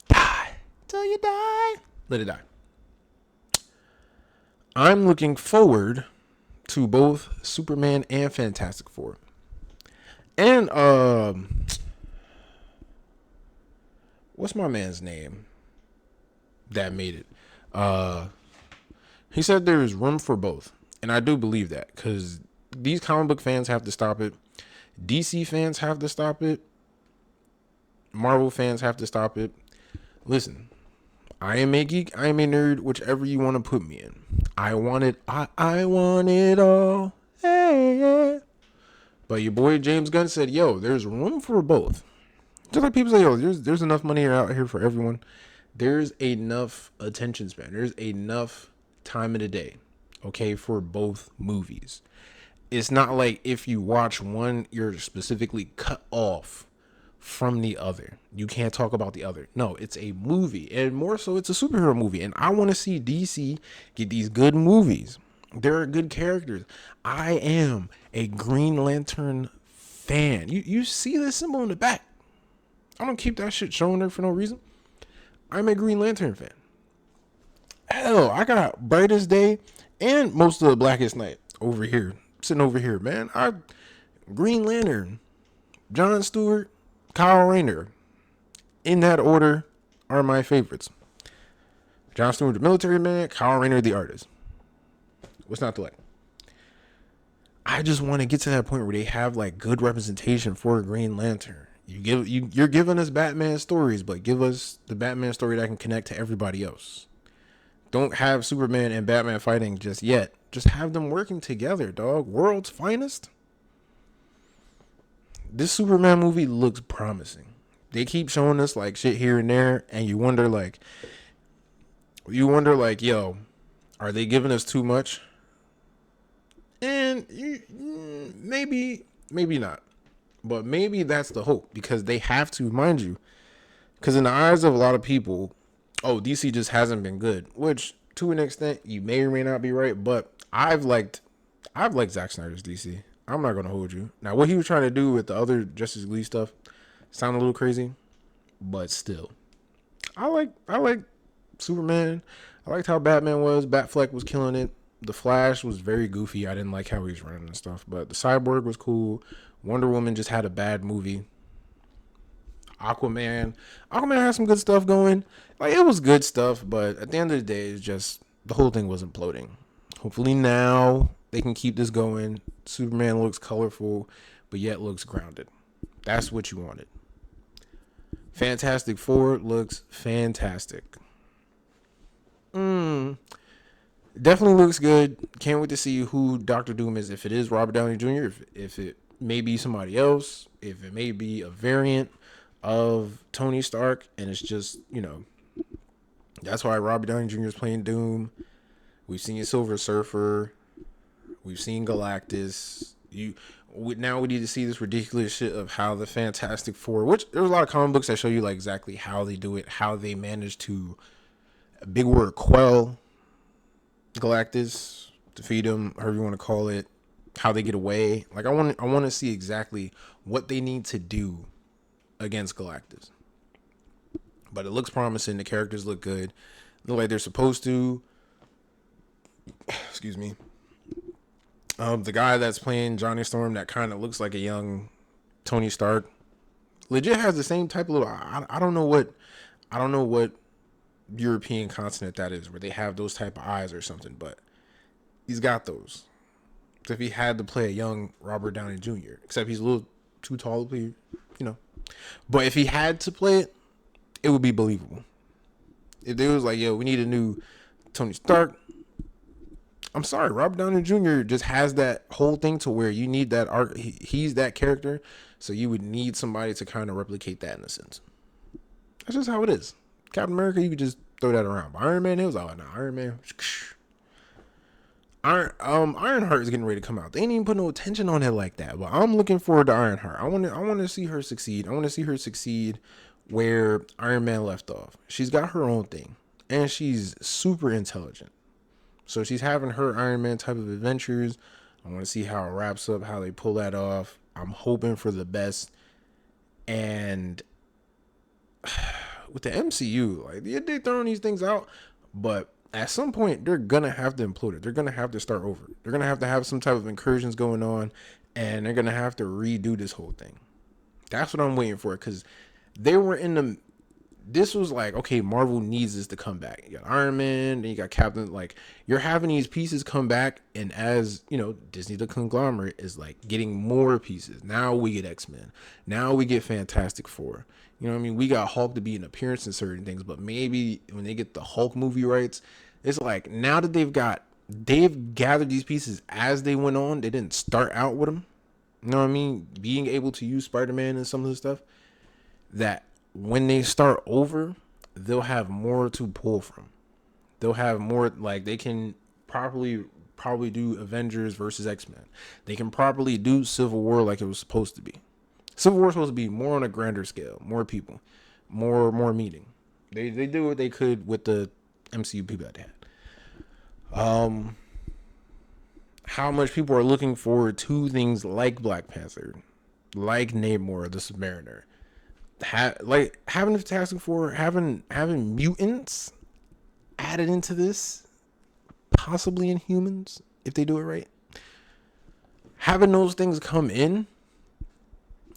die till you die. Let it die. I'm looking forward to both Superman and Fantastic Four. And what's my man's name that made it? He said there's room for both. And I do believe that, because these comic book fans have to stop it. DC fans have to stop it. Marvel fans have to stop it. Listen, I am a geek, I am a nerd, whichever you want to put me in. I want it all. Hey, yeah. But your boy James Gunn said, yo, there's room for both. Just like people say, yo, there's enough money out here for everyone. There's enough attention span. There's enough time in the day, okay, for both movies. It's not like if you watch one, you're specifically cut off from the other. You can't talk about the other. No, it's a movie, and more so it's a superhero movie, and I want to see DC get these good movies. There are good characters. I am a Green Lantern fan. You see the symbol in the back. I don't keep that shit showing there for no reason. I'm a Green Lantern fan. Hell, I got Brightest Day and most of the Blackest Night over here, sitting over here, man. Green Lantern, John Stewart, Kyle Rayner, in that order, are my favorites. John Stewart, the military man, Kyle Rayner, the artist. What's not to like? I just want to get to that point where they have like good representation for a Green Lantern. You're giving us Batman stories, but give us the Batman story that can connect to everybody else. Don't have Superman and Batman fighting just yet. Just have them working together, dog. World's finest. This Superman movie looks promising. They keep showing us like shit here and there, and you wonder like, yo, are they giving us too much? And maybe not. But maybe that's the hope, because they have to, mind you, because in the eyes of a lot of people, oh, DC just hasn't been good, which to an extent you may or may not be right, but I've liked Zack Snyder's DC. I'm not gonna hold you. Now, what he was trying to do with the other Justice League stuff sounded a little crazy, but still, I like Superman. I liked how Batman was. Batfleck was killing it. The Flash was very goofy. I didn't like how he was running and stuff, but the Cyborg was cool. Wonder Woman just had a bad movie. Aquaman had some good stuff going. Like, it was good stuff, but at the end of the day, it's just the whole thing was imploding. Hopefully now they can keep this going. Superman looks colorful, but yet looks grounded. That's what you wanted. Fantastic Four looks fantastic. Definitely looks good. Can't wait to see who Doctor Doom is. If it is Robert Downey Jr., if it may be somebody else, if it may be a variant of Tony Stark, and it's just, that's why Robert Downey Jr. is playing Doom. We've seen Silver Surfer. We've seen Galactus. Now we need to see this ridiculous shit of how the Fantastic Four, which there's a lot of comic books that show you like exactly how they do it, how they manage to, big word, quell Galactus, defeat him, however you want to call it, how they get away. Like, I want to see exactly what they need to do against Galactus. But it looks promising. The characters look good. Look like they're supposed to. Excuse me. The guy that's playing Johnny Storm, that kind of looks like a young Tony Stark, legit has the same type of little. I don't know what European continent that is, where they have those type of eyes or something, but he's got those. So if he had to play a young Robert Downey Jr., except he's a little too tall to play, but if he had to play it, it would be believable. If they was like, yo, we need a new Tony Stark, I'm sorry, Robert Downey Jr. just has that whole thing to where you need that art. He's that character, so you would need somebody to kind of replicate that in a sense. That's just how it is. Captain America, you could just throw that around. But Iron Man, it was all no, Iron Man. Ironheart is getting ready to come out. They ain't even put no attention on it like that. But I'm looking forward to Ironheart. I want to see her succeed. I want to see her succeed where Iron Man left off. She's got her own thing, and she's super intelligent. So she's having her Iron Man type of adventures. I want to see how it wraps up, how they pull that off. I'm hoping for the best. And with the MCU, like, they're throwing these things out, but at some point they're gonna have to implode it. They're gonna have to start over. They're gonna have some type of incursions going on, and they're gonna have to redo this whole thing. That's what I'm waiting for, because they were in the. This was like, okay, Marvel needs this to come back. You got Iron Man, then you got Captain. Like, you're having these pieces come back, and as Disney, the conglomerate, is like getting more pieces. Now we get X-Men. Now we get Fantastic Four. You know what I mean? We got Hulk to be an appearance in certain things, but maybe when they get the Hulk movie rights, it's like, now that they've gathered these pieces as they went on. They didn't start out with them. You know what I mean? Being able to use Spider-Man and some of the stuff, that when they start over, they'll have more to pull from. They'll have more, like, they can probably do Avengers versus X-Men. They can probably do Civil War like it was supposed to be. Civil War was supposed to be more on a grander scale, more people, more meeting. They do what they could with the MCU people that they had. How much people are looking forward to things like Black Panther, like Namor the Submariner. Like having the Fantastic Four, having mutants added into this, possibly in humans if they do it right. Having those things come in,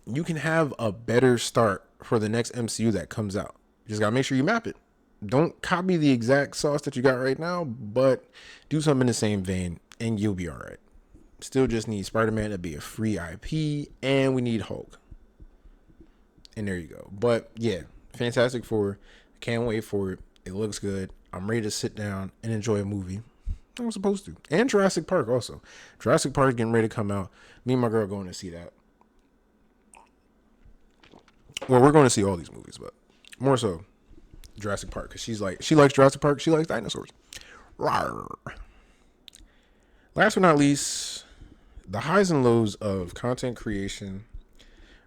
you can have a better start for the next MCU that comes out. You just gotta make sure you map it. Don't copy the exact sauce that you got right now, but do something in the same vein, and you'll be all right. Still just need Spider-Man to be a free IP, and we need Hulk. And there you go. But yeah, Fantastic Four. Can't wait for it. It looks good. I'm ready to sit down and enjoy a movie. I'm supposed to. And Jurassic Park also. Jurassic Park getting ready to come out. Me and my girl going to see that. Well, we're going to see all these movies, but more so Jurassic Park, because she likes Jurassic Park. She likes dinosaurs. Rawr. Last but not least, the highs and lows of content creation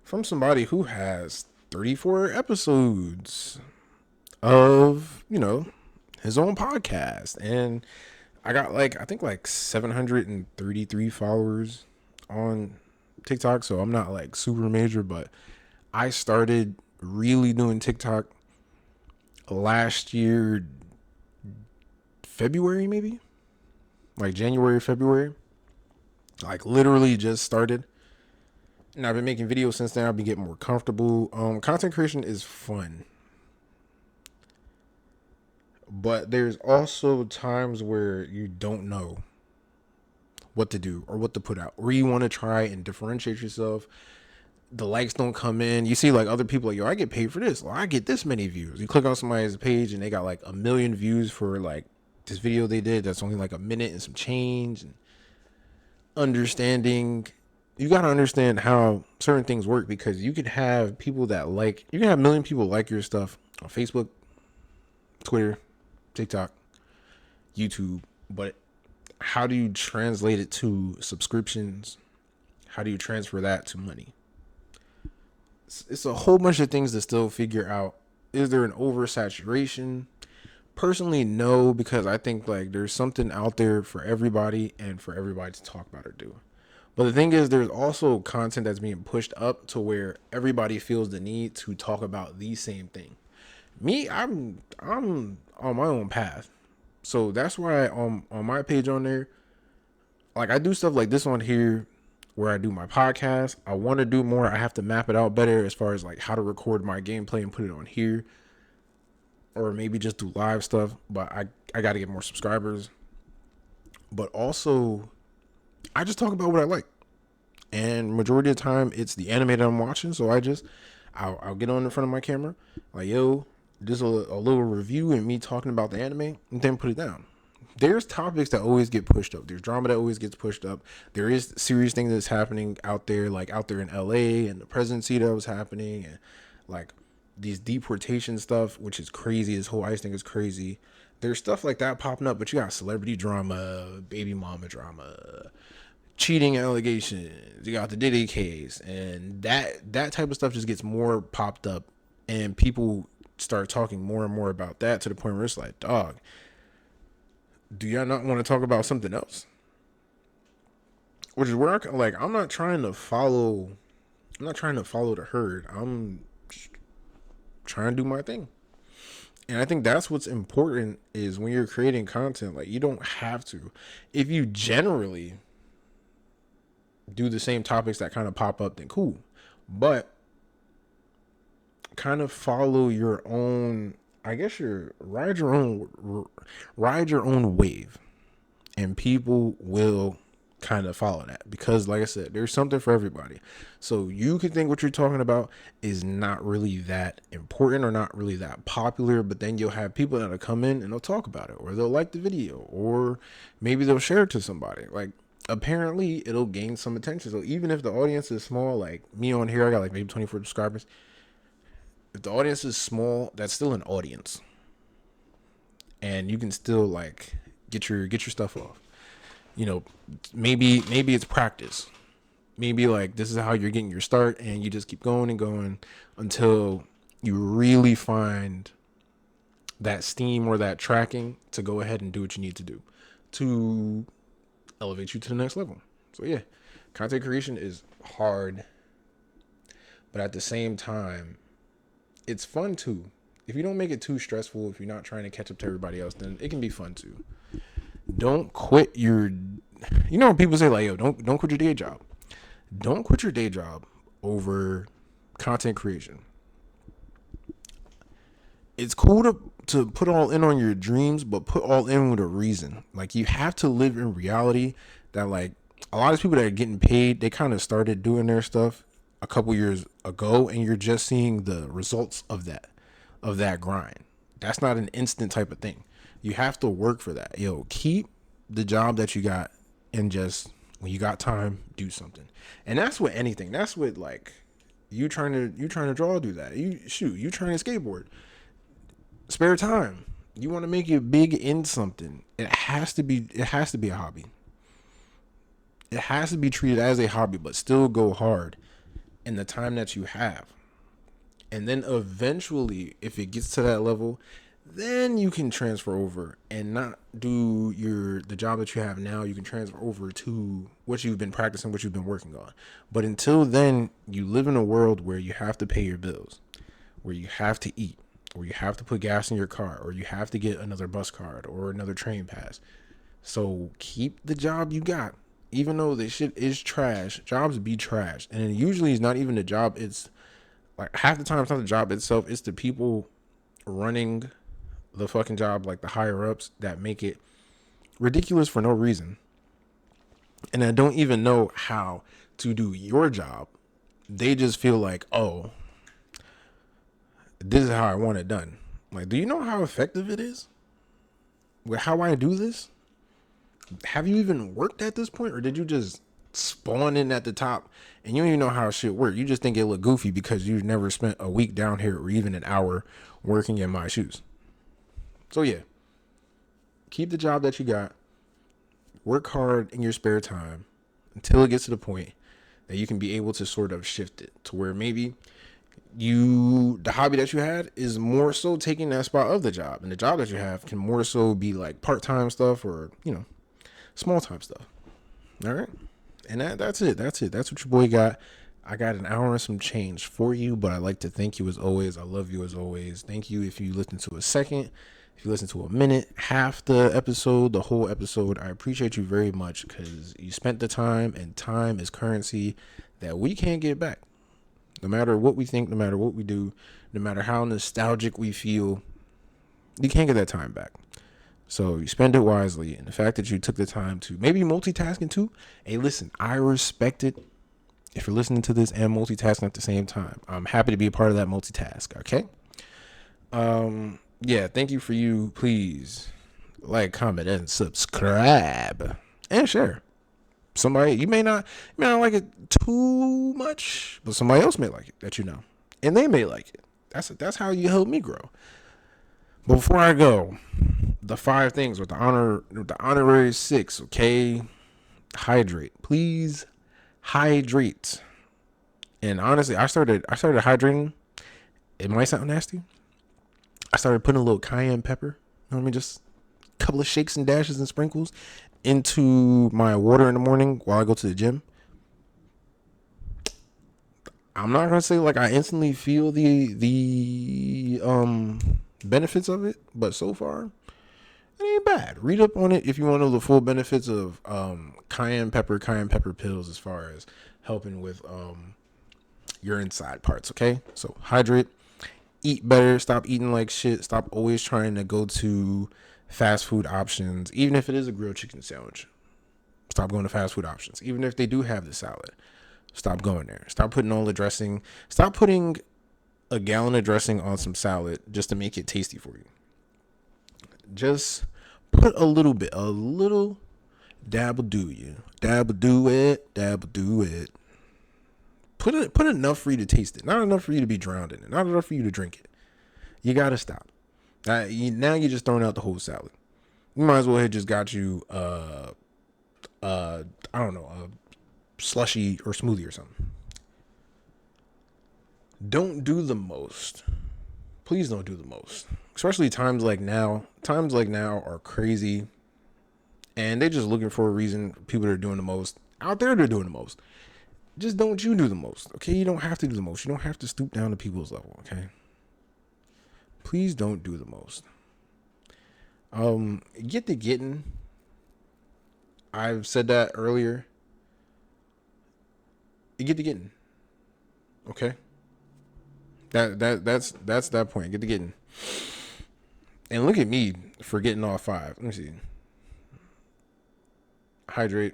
from somebody who has 34 episodes of, his own podcast. And I got I think 733 followers on TikTok. So I'm not like super major, but I started really doing TikTok last year, February, maybe like January, February, like literally just started. And I've been making videos since then. I've been getting more comfortable. Content creation is fun, but there's also times where you don't know what to do or what to put out, or you want to try and differentiate yourself. The likes don't come in. You see like other people like, yo, I get paid for this, or I get this many views. You click on somebody's page and they got like 1 million views for like this video they did that's only like a minute and some change. And understanding, you got to understand how certain things work, because you could have people that you can have 1 million people like your stuff on Facebook, Twitter, TikTok, YouTube, but how do you translate it to subscriptions? How do you transfer that to money? It's a whole bunch of things to still figure out. Is there an oversaturation? Personally, no, because I think like there's something out there for everybody and for everybody to talk about or do. But the thing is, there's also content that's being pushed up to where everybody feels the need to talk about the same thing. Me, I'm on my own path. So that's why on my page on there, like I do stuff like this on here where I do my podcast. I want to do more. I have to map it out better as far as like how to record my gameplay and put it on here, or maybe just do live stuff. But I got to get more subscribers. But also, I just talk about what I like, and majority of the time it's the anime that I'm watching. So I'll get on in front of my camera, like, yo, just a little review and me talking about the anime, and then put it down. There's topics that always get pushed up. There's drama that always gets pushed up. There is serious things that's happening out there, like out there in LA and the presidency that was happening, and like these deportation stuff, which is crazy. This whole ICE thing is crazy. There's stuff like that popping up, but you got celebrity drama, baby mama drama, cheating allegations. You got the Diddy case, and that type of stuff just gets more popped up, and people start talking more and more about that to the point where it's like, dog, do y'all not want to talk about something else? Which is where I'm not trying to follow the herd. I'm trying to do my thing. And I think that's what's important, is when you're creating content, like you don't have to. If you generally do the same topics that kind of pop up, then cool. But kind of follow your own, I guess ride your own wave, and people will kind of follow that, because like I said, there's something for everybody. So you could think what you're talking about is not really that important or not really that popular, but then you'll have people that'll come in and they'll talk about it, or they'll like the video, or maybe they'll share it to somebody. Like apparently it'll gain some attention. So even if the audience is small, like me on here, I got like maybe 24 subscribers. If the audience is small, that's still an audience, and you can still like get your stuff off. Maybe it's practice. Maybe like this is how you're getting your start, and you just keep going and going until you really find that steam or that tracking to go ahead and do what you need to do to elevate you to the next level. So yeah, content creation is hard. But at the same time, it's fun too. If you don't make it too stressful, if you're not trying to catch up to everybody else, then it can be fun too. Don't quit your, you know, when people say like, yo, don't quit your day job. Don't quit your day job over content creation. It's cool to put all in on your dreams, but put all in with a reason. Like, you have to live in reality that, like, a lot of people that are getting paid, they kind of started doing their stuff a couple years ago, and you're just seeing the results of that grind. That's not an instant type of thing. You have to work for that. Yo, keep the job that you got, and just when you got time, do something. And that's with anything. That's with, like, you trying to draw, do that. You trying to skateboard. Spare time. You want to make it big in something. It has to be a hobby. It has to be treated as a hobby, but still go hard in the time that you have. And then eventually, if it gets to that level, then you can transfer over and not do the job that you have now. You can transfer over to what you've been practicing, what you've been working on. But until then, you live in a world where you have to pay your bills, where you have to eat, or you have to put gas in your car, or you have to get another bus card or another train pass. So keep the job you got. Even though this shit is trash, jobs be trash. And it usually it's not even the job. It's like half the time it's not the job itself. It's the people running the fucking job, like the higher ups, that make it ridiculous for no reason. And I don't even know how to do your job. They just feel like, oh, this is how I want it done. Like, do you know how effective it is with how I do this? Have you even worked at this point, or did you just spawn in at the top and you don't even know how shit work? You just think it look goofy because you've never spent a week down here or even an hour working in my shoes. So yeah, keep the job that you got. Work hard in your spare time until it gets to the point that you can be able to sort of shift it to where maybe the hobby that you had is more so taking that spot of the job, and the job that you have can more so be like part-time stuff or, small time stuff. All right. And that's it. That's what your boy got. I got an hour and some change for you, but I'd like to thank you as always. I love you as always. Thank you if you listen to a second, if you listen to a minute, half the episode, the whole episode. I appreciate you very much because you spent the time, and time is currency that we can't get back. No matter what we think, no matter what we do, no matter how nostalgic we feel, you can't get that time back. So you spend it wisely. And the fact that you took the time to maybe multitasking too. Hey, listen, I respect it if you're listening to this and multitasking at the same time. I'm happy to be a part of that multitask. Okay. Yeah. Thank you for you. Please like, comment, and subscribe and share. Somebody, you may not like it too much, but somebody else may like it that you know, and they may like it. That's how you help me grow. But before I go, the 5 things with the honorary 6, okay? Hydrate. Please hydrate. And honestly, I started hydrating. It might sound nasty. I started putting a little cayenne pepper, just a couple of shakes and dashes and sprinkles into my water in the morning while I go to the gym. I'm not gonna say like I instantly feel the benefits of it, but so far it ain't bad. Read up on it if you want to know the full benefits of cayenne pepper pills as far as helping with your inside parts. Okay, so hydrate, eat better, stop eating like shit, stop always trying to go to fast food options, even if it is a grilled chicken sandwich. Stop going to fast food options, even if they do have the salad. Stop going there. Stop putting all the dressing. Stop putting a gallon of dressing on some salad just to make it tasty for you. Just put a little bit, a little dabble do you. Dabble do it, dabble do it. Put enough for you to taste it. Not enough for you to be drowned in it. Not enough for you to drink it. You gotta stop. Now you're just throwing out the whole salad. You might as well have just got you I don't know, a slushy or smoothie or something. Don't do the most. Please don't do the most. Especially times like now. Times like now are crazy. And they're just looking for a reason. People that are doing the most. Out there, they're doing the most. just don't you do the most, okay? You don't have to do the most. You don't have to stoop down to people's level, okay? Please don't do the most. Get the getting. I've said that earlier. You get the getting, okay? That's that point. Get the getting. And look at me for getting all 5. Let me see. Hydrate.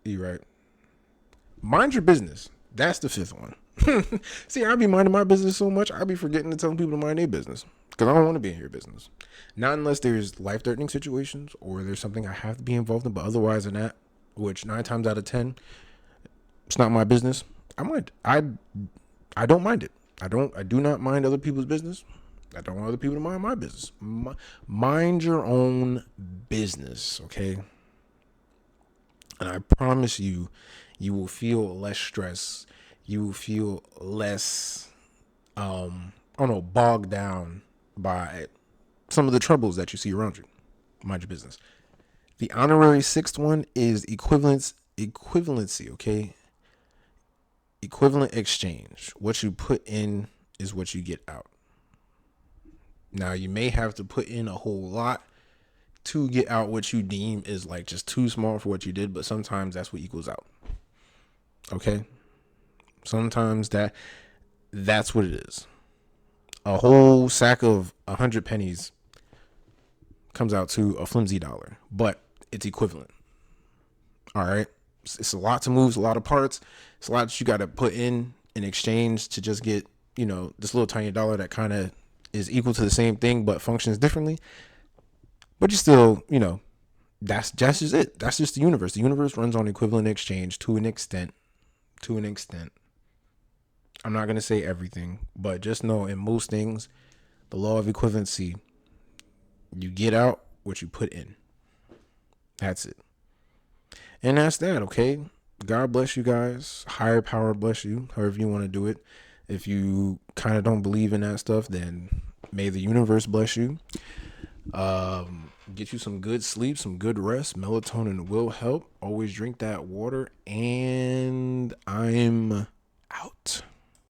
Eat right. Mind your business. That's the 5th one. See, I be minding my business so much, I be forgetting to tell people to mind their business. Because I don't want to be in your business. Not unless there's life-threatening situations or there's something I have to be involved in. But otherwise than that, which 9 times out of 10, it's not my business. I don't mind it. I do not mind other people's business. I don't want other people to mind my business. Mind your own business, okay? And I promise you, you will feel less stress. You will feel less, bogged down by some of the troubles that you see around you. Mind your business. The honorary 6th one is equivalency, okay? Equivalent exchange. What you put in is what you get out. Now, you may have to put in a whole lot to get out what you deem is like just too small for what you did, but sometimes that's what equals out. Okay? Sometimes that's what it is. A whole sack of 100 pennies comes out to a flimsy dollar, but it's equivalent. All right? It's a lot to move, it's a lot of parts. It's a lot that you got to put in exchange to just get, this little tiny dollar that kind of is equal to the same thing but functions differently. But you still, that's just it. That's just the universe. The universe runs on equivalent exchange to an extent. I'm not going to say everything, but just know in most things, the law of equivalency, you get out what you put in. That's it. And that's that, okay? God bless you guys. Higher power bless you, however you want to do it. If you kind of don't believe in that stuff, then may the universe bless you. Get you some good sleep, some good rest. Melatonin will help. Always drink that water. And I'm out.